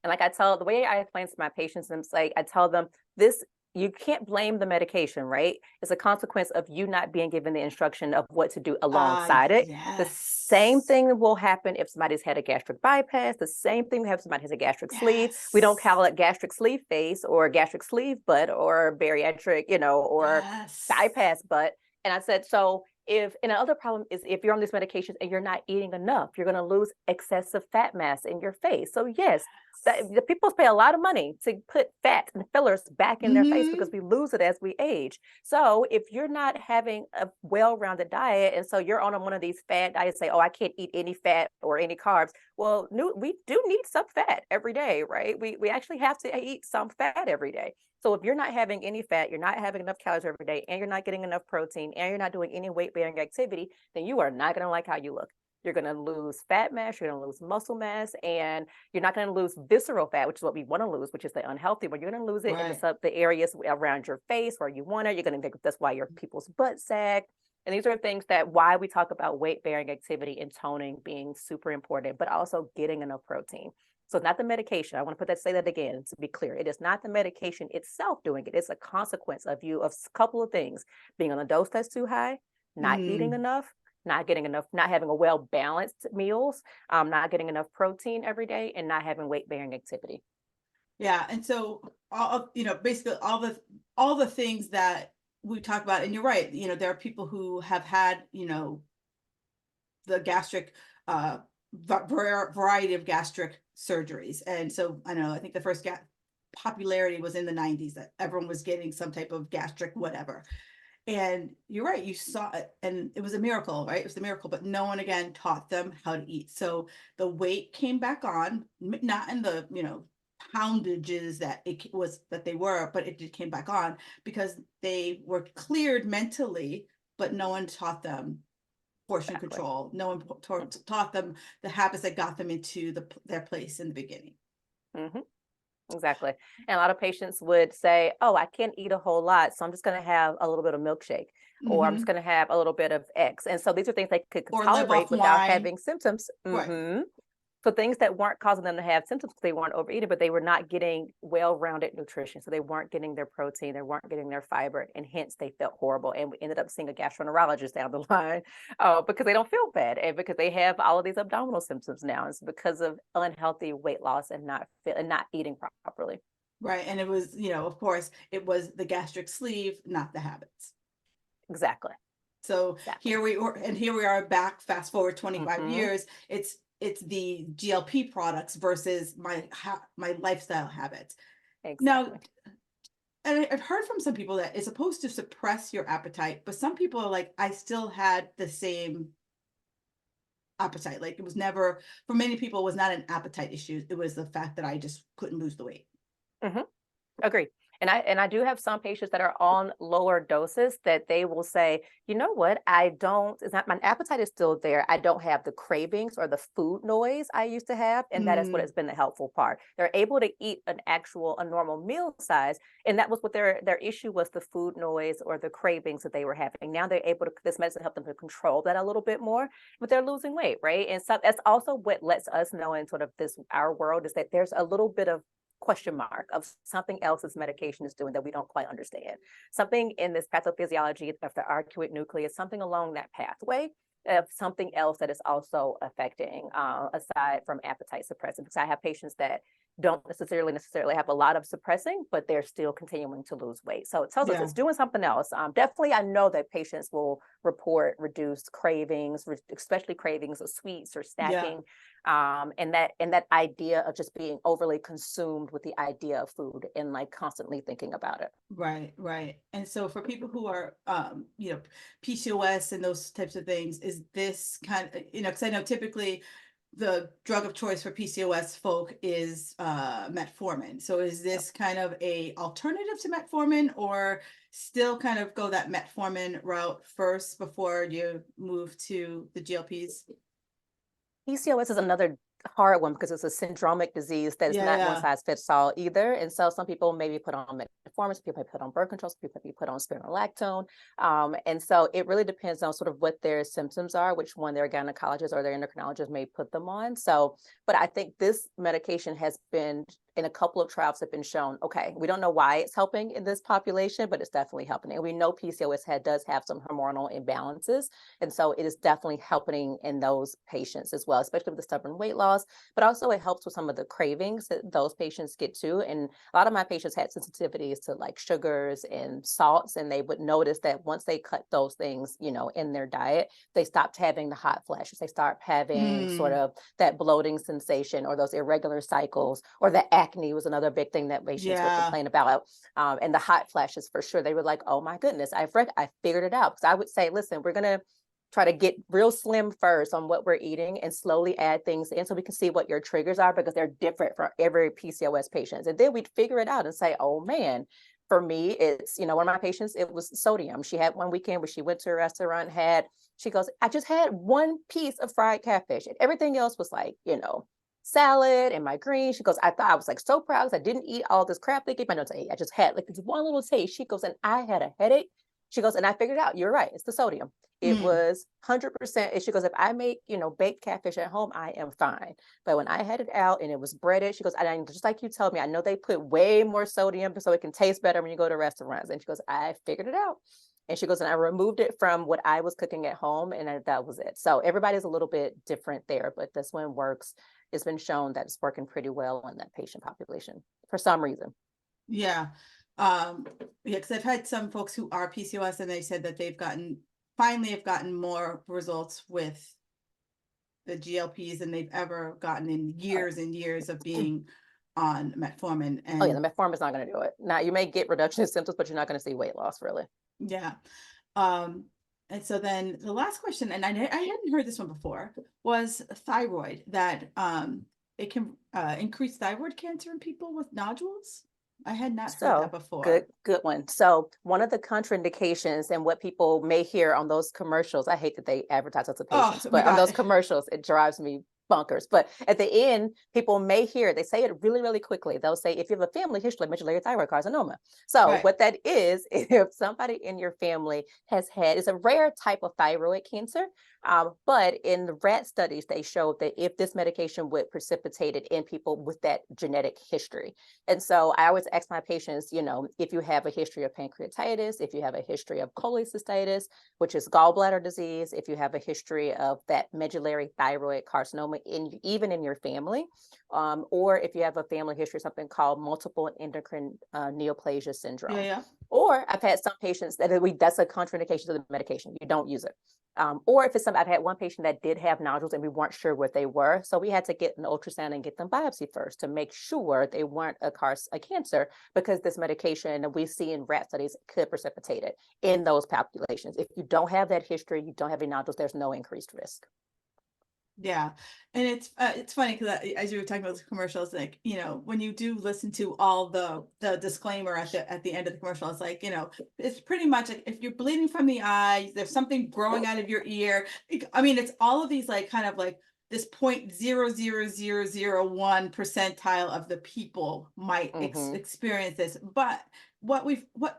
And like I tell, the way I explain to my patients, and it's like I tell them this, you can't blame the medication, right? It's a consequence of you not being given the instruction of what to do alongside it. The same Yes. thing will happen if somebody's had a gastric bypass. The same thing will happen if somebody has a gastric sleeve. We don't Yes. call it gastric sleeve face or gastric sleeve butt or bariatric, or Yes. bypass butt. And I said, so and another problem is if you're on these medications and you're not eating enough, you're going to lose excessive fat mass in your face. So yes, the people pay a lot of money to put fat and fillers back in their face because Mm-hmm. we lose it as we age. So if you're not having a well-rounded diet, and so you're on one of these fat diets, say, oh, I can't eat any fat or any carbs. Well, we do need some fat every day, right? We actually have to eat some fat every day. So if you're not having any fat, you're not having enough calories every day, and you're not getting enough protein, and you're not doing any weight bearing activity, then you are not going to like how you look. You're going to lose fat mass, you're going to lose muscle mass, and you're not going to lose visceral fat, which is what we want to lose, which is the unhealthy one. You're going to lose it in Right. the areas around your face where you want it. You're going to think that's why your people's butt sag. And these are things that why we talk about weight bearing activity and toning being super important, but also getting enough protein. So it's not the medication. I want to say that again to be clear. It is not the medication itself doing it. It's a consequence of a couple of things: being on a dose that's too high, not eating Mm. enough, not getting enough, not having a well balanced meals, not getting enough protein every day, and not having weight bearing activity. Yeah. And so basically all the things that we talk about, and you're right, there are people who have had, the gastric variety of gastric surgeries. And so I think the first popularity was in the 90s that everyone was getting some type of gastric whatever. And you're right, you saw it, and it was a miracle, right? It was a miracle, but no one again taught them how to eat. So the weight came back on, not in the, poundages that it was that they were, but it came back on because they were cleared mentally, but no one taught them portion Exactly. control. No one taught them the habits that got them into their place in the beginning. Mm-hmm. Exactly. And a lot of patients would say, oh, I can't eat a whole lot, so I'm just going to have a little bit of milkshake, or I'm just Mm-hmm. going to have a little bit of X. And so these are things they could Or live tolerate off without wine. having symptoms. Right. Mm-hmm. So things that weren't causing them to have symptoms because they weren't overeating, but they were not getting well-rounded nutrition. So they weren't getting their protein, they weren't getting their fiber, and hence they felt horrible. And we ended up seeing a gastroenterologist down the line because they don't feel bad and because they have all of these abdominal symptoms now. It's because of unhealthy weight loss and not eating properly. Right. And it was, of course, it was the gastric sleeve, not the habits. Exactly. So Exactly. here we are back, fast forward 25 Hmm. years. It's the GLP products versus my lifestyle habits. Now, Exactly. and I've heard from some people that it's supposed to suppress your appetite, but some people are like, I still had the same appetite. Like it was never, for many people, it was not an appetite issue. It was the fact that I just couldn't lose the weight. Hmm. Agree. And I do have some patients that are on lower doses that they will say, you know what, I don't, it's not, my appetite is still there. I don't have the cravings or the food noise I used to have. And that is what has Mm, been the helpful part. They're able to eat a normal meal size. And that was what their issue was, the food noise or the cravings that they were having. Now they're able to, this medicine help them to control that a little bit more, but they're losing weight, right? And so that's also what lets us know in sort of this, our world, is that there's a little bit of question mark of something else this medication is doing that we don't quite understand. Something in this pathophysiology of the arcuate nucleus, something along that pathway of something else that is also affecting, aside from appetite suppressant. Because I have patients that don't necessarily have a lot of suppressing, but they're still continuing to lose weight. So it tells us yeah, it's doing something else. Definitely, I know that patients will report reduced cravings, especially cravings of sweets or yeah. snacking, and that idea of just being overly consumed with the idea of food and like constantly thinking about it. Right, right. And so for people who are, PCOS and those types of things, is this kind of, because I know typically the drug of choice for PCOS folk is metformin. So is Yep. this kind of a alternative to metformin, or still kind of go that metformin route first before you move to the GLPs? PCOS is another hard one because it's a syndromic disease that is Yeah, not one yeah. size fits all either. And so some people maybe put on metformin, some people may put on birth control, some people may put on spironolactone. And so it really depends on sort of what their symptoms are, which one their gynecologist or their endocrinologist may put them on. So, but I think this medication has been in a couple of trials have been shown, okay, we don't know why it's helping in this population, but it's definitely helping. And we know does have some hormonal imbalances. And so it is definitely helping in those patients as well, especially with the stubborn weight loss, but also it helps with some of the cravings that those patients get too. And a lot of my patients had sensitivities to like sugars and salts, and they would notice that once they cut those things, in their diet, they stopped having the hot flashes. They start having sort Mm, of that bloating sensation or those irregular cycles, or the acne was another big thing that patients would yeah. complain about. And the hot flashes for sure. They were like, oh my goodness, I figured it out. Because I would say, listen, we're going to try to get real slim first on what we're eating and slowly add things in so we can see what your triggers are, because they're different for every PCOS patient. And then we'd figure it out and say, oh man, for me, it's, one of my patients, it was sodium. She had one weekend where she went to a restaurant, she goes, I just had one piece of fried catfish and everything else was like, salad and my greens. She goes, I thought I was like so proud because I didn't eat all this crap they gave my notes. I just had like this one little taste. She goes, and I had a headache. She goes, and I figured out, you're right, it's the sodium. It Mm, was 100%. And she goes, if I make, baked catfish at home, I am fine. But when I had it out and it was breaded, she goes, and just like you told me, I know they put way more sodium so it can taste better when you go to restaurants. And she goes, I figured it out. And she goes, and I removed it from what I was cooking at home, and that was it. So everybody's a little bit different there, but this one works. It's been shown that it's working pretty well in that patient population for some reason. yeah. Yeah, because I've had some folks who are PCOS and they said that finally have gotten more results with the GLPs than they've ever gotten in Oh yeah. years and years of being on metformin. Oh yeah, And the metformin is not going to do it. Now you may get reduction in symptoms, but you're not going to see weight loss really. yeah. Um, and so then the last question, and I hadn't heard this one before, was thyroid, that it can increase thyroid cancer in people with nodules. I had not heard that So good, before. good one. So one of the contraindications and what people may hear on those commercials, I hate that they advertise that to Oh patients, my but on those God. commercials, it drives me bonkers. But at the end, people may hear, they say it really, really quickly. They'll say, if you have a family history of medullary thyroid carcinoma. So Right. what that is, if somebody in your family has had, it's a rare type of thyroid cancer. But in the rat studies, they showed that if this medication would precipitate it in people with that genetic history. And so I always ask my patients, if you have a history of pancreatitis, if you have a history of cholecystitis, which is gallbladder disease, if you have a history of that medullary thyroid carcinoma even in your family, or if you have a family history of something called multiple endocrine neoplasia Yeah, syndrome. yeah. Or I've had some patients that's a contraindication to the medication. You don't use it. Or if it's I've had one patient that did have nodules and we weren't sure what they were. So we had to get an ultrasound and get them biopsy first to make sure they weren't a cancer, because this medication that we see in rat studies could precipitate it in those populations. If you don't have that history, you don't have any nodules, there's no increased risk. Yeah. And it's funny because as you were talking about the commercials, like, when you do listen to all the disclaimer at the end of the commercial, it's like, it's pretty much like if you're bleeding from the eye, there's something growing out of your ear. I mean, it's all of these like kind of like this 0.00001 percentile of the people might Mm-hmm. experience this. But what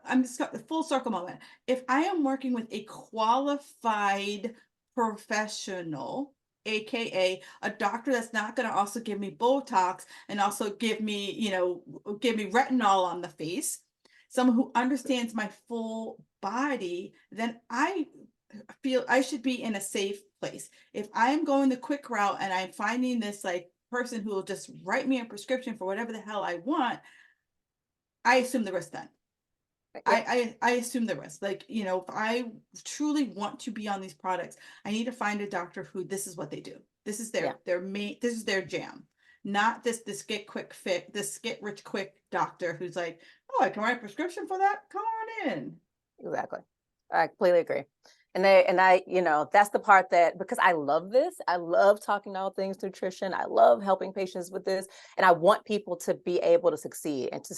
I'm just got the full circle moment. If I am working with a qualified professional, AKA a doctor that's not going to also give me Botox and also give me, give me retinol on the face, someone who understands my full body, then I feel I should be in a safe place. If I'm going the quick route and I'm finding this like person who will just write me a prescription for whatever the hell I want, I assume the risk then. Yep. I assume the risk. Like, if I truly want to be on these products, I need to find a doctor who this is what they do. This is Yeah. their main, this is their jam. Not this get quick fit, this get rich quick doctor who's like, oh, I can write a prescription for that. Come on in. Exactly. I completely agree. That's the part that, because I love this, I love talking all things nutrition. I love helping patients with this. And I want people to be able to succeed and to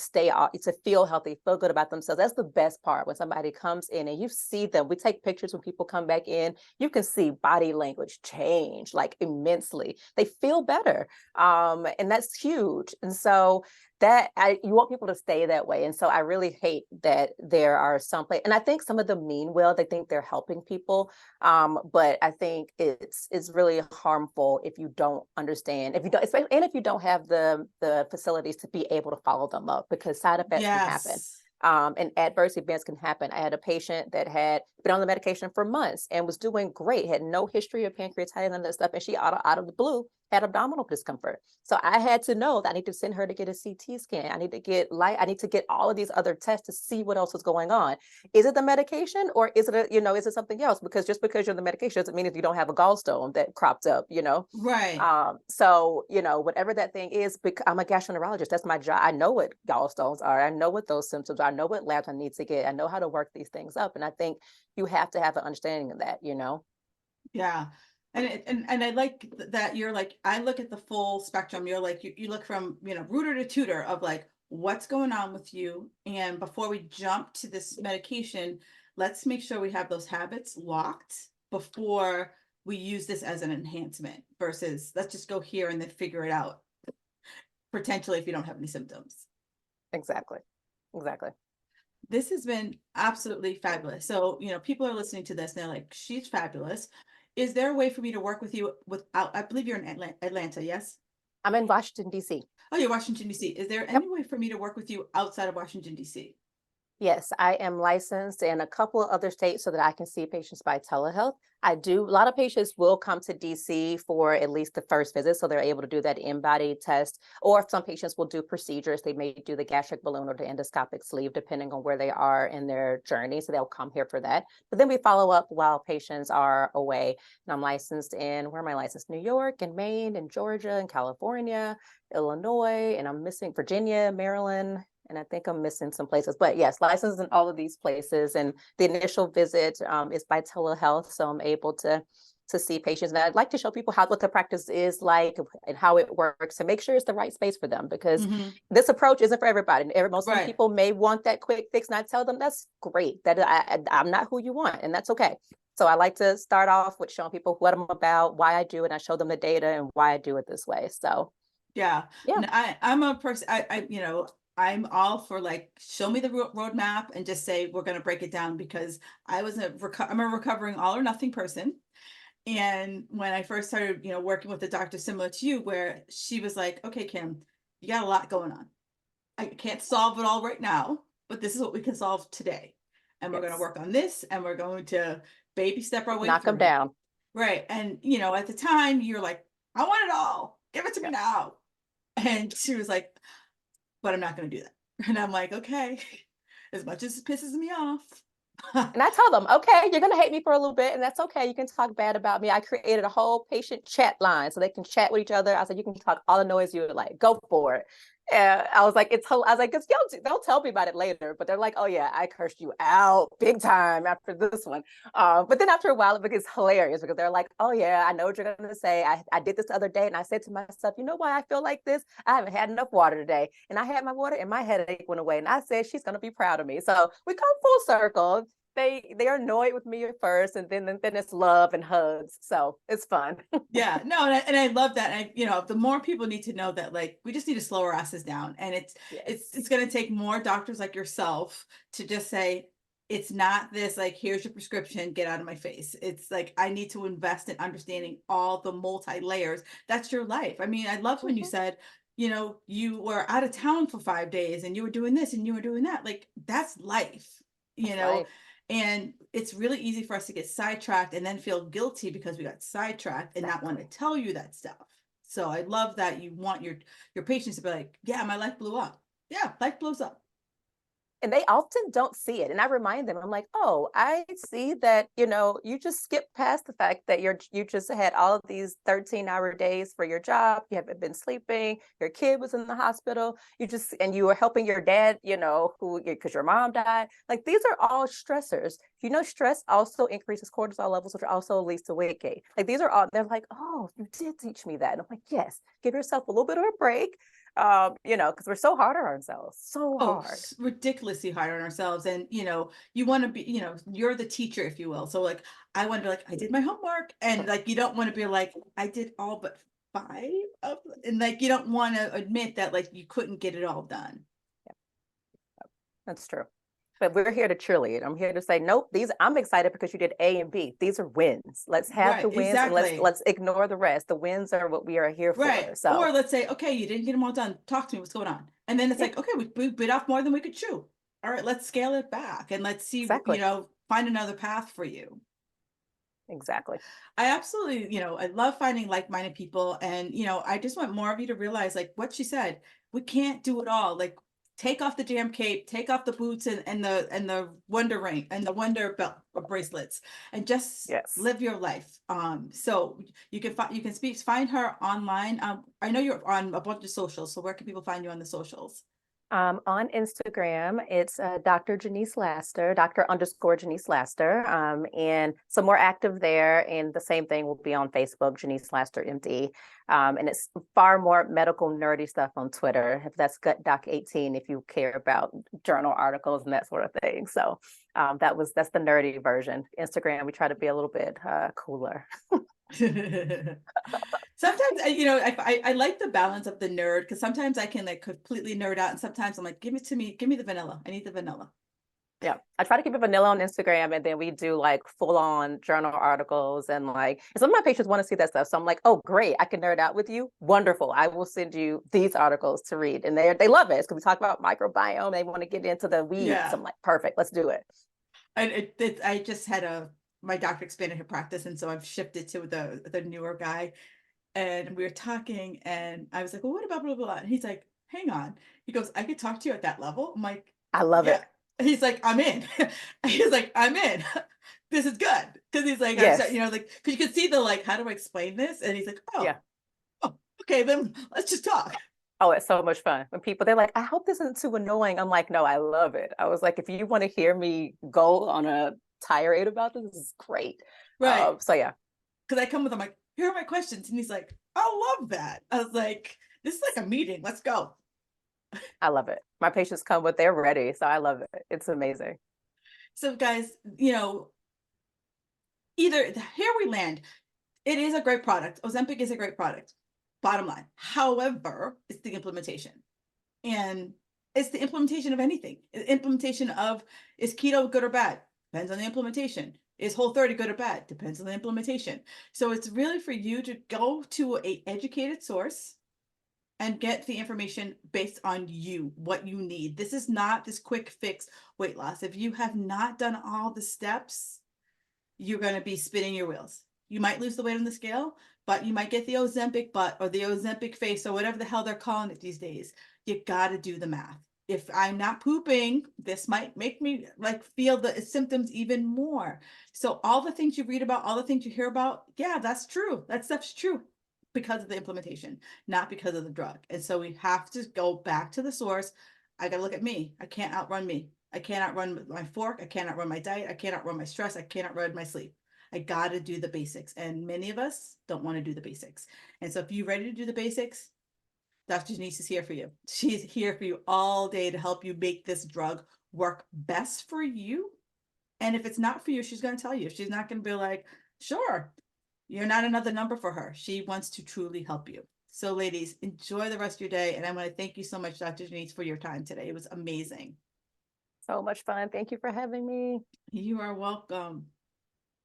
feel healthy, feel good about themselves. That's the best part. When somebody comes in and you see them, we take pictures when people come back in, you can see body language change like immensely. They feel better. And that's huge. And so you want people to stay that way. And so I really hate that there are some and I think some of them mean well, they think they're helping people. But I think it's really harmful if you don't understand, if you don't, especially, and if you don't have the facilities to be able to follow them up, because side effects can happen. Yes. And adverse events can happen. I had a patient that had been on the medication for months and was doing great, had no history of pancreatitis and that stuff, and she out of the blue had abdominal discomfort. So I had to know that I need to send her to get a CT scan. I need to get I need to get all of these other tests to see what else is going on. Is it the medication, or is it is it something else? Because just because you're on the medication doesn't mean that you don't have a gallstone that cropped up. Right. So, whatever that thing is, because I'm a gastroenterologist, that's my job. I know what gallstones are. I know what those symptoms are. I know what labs I need to get. I know how to work these things up. And I think you have to have an understanding of that. Yeah. And I like that you're like, I look at the full spectrum. You're like, you look from, rooter to tutor of like, what's going on with you. And before we jump to this medication, let's make sure we have those habits locked before we use this as an enhancement versus let's just go here and then figure it out potentially if you don't have any symptoms. Exactly. Exactly. This has been absolutely fabulous. So, people are listening to this and they're like, she's fabulous. Is there a way for me to work with you without, I believe you're in Atlanta, yes? I'm in Washington, D.C. Oh, you're Washington, D.C. Is there Yep. any way for me to work with you outside of Washington, D.C.? Yes, I am licensed in a couple of other states so that I can see patients by telehealth. A lot of patients will come to DC for at least the first visit, so they're able to do that in-body test. Or if some patients will do procedures, they may do the gastric balloon or the endoscopic sleeve, depending on where they are in their journey. So they'll come here for that. But then we follow up while patients are away. And I'm licensed where am I licensed? New York and Maine and Georgia and California, Illinois, and I'm missing Virginia, Maryland, and I think I'm missing some places, but yes, licensed in all of these places. And the initial visit is by telehealth, so I'm able to see patients. And I'd like to show people what the practice is like and how it works, to make sure it's the right space for them, because this approach isn't for everybody. Most of the people may want that quick fix, and I tell them that's great. That I'm not who you want, and that's okay. So I like to start off with showing people what I'm about, why I do it, and I show them the data and why I do it this way. So yeah, I'm a person. I'm all for like, show me the roadmap and just say, we're going to break it down, because I'm a recovering all or nothing person. And when I first started, working with a doctor similar to you, where she was like, okay, Kim, you got a lot going on. I can't solve it all right now, but this is what we can solve today. And we're going to Yes. work on this, and we're going to baby step our way Knock them through it. down. Right. And, at the time, you're like, I want it all. Give it to me Yeah. now. And she was like, but I'm not going to do that. And I'm like, okay, as much as it pisses me off. And I tell them, okay, you're going to hate me for a little bit, and that's okay. You can talk bad about me. I created a whole patient chat line so they can chat with each other. I said, you can talk all the noise you like. Go for it. And I was like, I was like, because they'll tell me about it later, but they're like, oh yeah, I cursed you out big time after this one. But then after a while, it becomes hilarious because they're like, oh yeah, I know what you're going to say. I did this the other day, and I said to myself, you know why I feel like this? I haven't had enough water today, and I had my water, and my headache went away. And I said, she's going to be proud of me. So we come full circle. They are annoyed with me at first, and then it's love and hugs. So it's fun. Yeah, no, and I love that. And the more people need to know that, like, we just need to slow our asses down, and it's Yes. it's going to take more doctors like yourself to just say, it's not this, like, here's your prescription, get out of my face. It's like, I need to invest in understanding all the multi layers. That's your life. I mean, I loved when you Mhm. said, you were out of town for 5 days and you were doing this and you were doing that. Like, that's life, you That's know. life. And it's really easy for us to get sidetracked and then feel guilty because we got sidetracked and not want to Exactly. tell you that stuff. So I love that you want your patients to be like, yeah, my life blew up. Yeah, life blows up. And they often don't see it, and I remind them, I'm like, oh, I see that, you just skipped past the fact that you just had all of these 13-hour days for your job. You haven't been sleeping, your kid was in the hospital, and you were helping your dad, who, because your mom died. Like, these are all stressors. Stress also increases cortisol levels, which also leads to weight gain. Like, these are all, they're like, oh, you did teach me that. And I'm like, yes, give yourself a little bit of a break. Because we're so hard on ourselves, so Oh, hard. ridiculously hard on ourselves. And, you want to be, you're the teacher, if you will. So, like, I want to be like, I did my homework. And, like, you don't want to be like, I did all but five of, and, like, you don't want to admit that, like, you couldn't get it all done. That's true. But we're here to cheerlead. I'm here to say, nope, I'm excited because you did A and B. These are wins. Let's have Right, the wins, and let's exactly. let's ignore the rest. The wins are what we are here Right. for. Or So let's say, okay, you didn't get them all done. Talk to me. What's going on? And then it's yeah, like, okay, we bit off more than we could chew. All right, let's scale it back and let's see, exactly. find another path for you. Exactly. I absolutely, I love finding like-minded people. And, I just want more of you to realize, like what she said, we can't do it all. Like, take off the damn cape, take off the boots and the wonder ring and the wonder belt or bracelets, and just Yes. live your life. So find her online. I know you're on a bunch of socials. So where can people find you on the socials? On Instagram, it's Dr. Janese Laster, Dr. underscore Janese Laster. And so more active there. And the same thing will be on Facebook, Janese Laster MD. And it's far more medical nerdy stuff on Twitter. If that's Gut Doc 18, if you care about journal articles and that sort of thing. So that's the nerdy version. Instagram, we try to be a little bit cooler. Sometimes I like the balance of the nerd, because sometimes I can, like, completely nerd out, and sometimes I'm like, give it to me, give me the vanilla. I need the vanilla. Yeah, I try to keep it vanilla on Instagram, and then we do like full on journal articles, and some of my patients want to see that stuff. So I'm like, oh, great, I can nerd out with you. Wonderful. I will send you these articles to read. And they love it because we talk about microbiome. They want to get into the weeds. Yeah. I'm like, perfect, let's do it. And I just had my doctor expanded her practice, and so I've shifted to the newer guy. And we were talking, and I was like, well, what about blah blah blah? And he's like, hang on. He goes, I could talk to you at that level. I'm like, I love yeah. it. He's like, I'm in. He's like, I'm in. This is good. Because he's like, Yes. like, because you can see the, like, how do I explain this? And he's like, Yeah. oh, okay, then let's just talk. Oh, it's so much fun. When they're like, I hope this isn't too annoying. I'm like, no, I love it. I was like, if you want to hear me go on a tirade about this is great. Right. So yeah, Because I come with, I'm like, here are my questions. And he's like, I love that. I was like, this is like a meeting. Let's go. I love it. My patients come with, they're ready. So I love it. It's amazing. So, guys, either here we land. It is a great product. Ozempic is a great product. Bottom line. However, it's the implementation. And it's the implementation of anything. Implementation of, is keto good or bad? Depends on the implementation. Is Whole30 good or bad? Depends on the implementation. So it's really for you to go to a educated source and get the information based on you, what you need. This is not this quick fix weight loss. If you have not done all the steps, you're going to be spinning your wheels. You might lose the weight on the scale, but you might get the Ozempic butt or the Ozempic face or whatever the hell they're calling it these days. You got to do the math. If I'm not pooping, this might make me like feel the symptoms even more. So all the things you read about, all the things you hear about, yeah, that's true. That stuff's true because of the implementation, not because of the drug. And so we have to go back to the source. I got to look at me. I can't outrun me. I can't outrun my fork. I can't outrun my diet. I can't outrun my stress. I can't outrun my sleep. I got to do the basics. And many of us don't want to do the basics. And so if you're ready to do the basics, Dr. Janese is here for you. She's here for you all day to help you make this drug work best for you. And if it's not for you, she's going to tell you. She's not going to be like, sure, you're not another number for her. She wants to truly help you. So ladies, enjoy the rest of your day. And I want to thank you so much, Dr. Janese, for your time today. It was amazing. So much fun. Thank you for having me. You are welcome.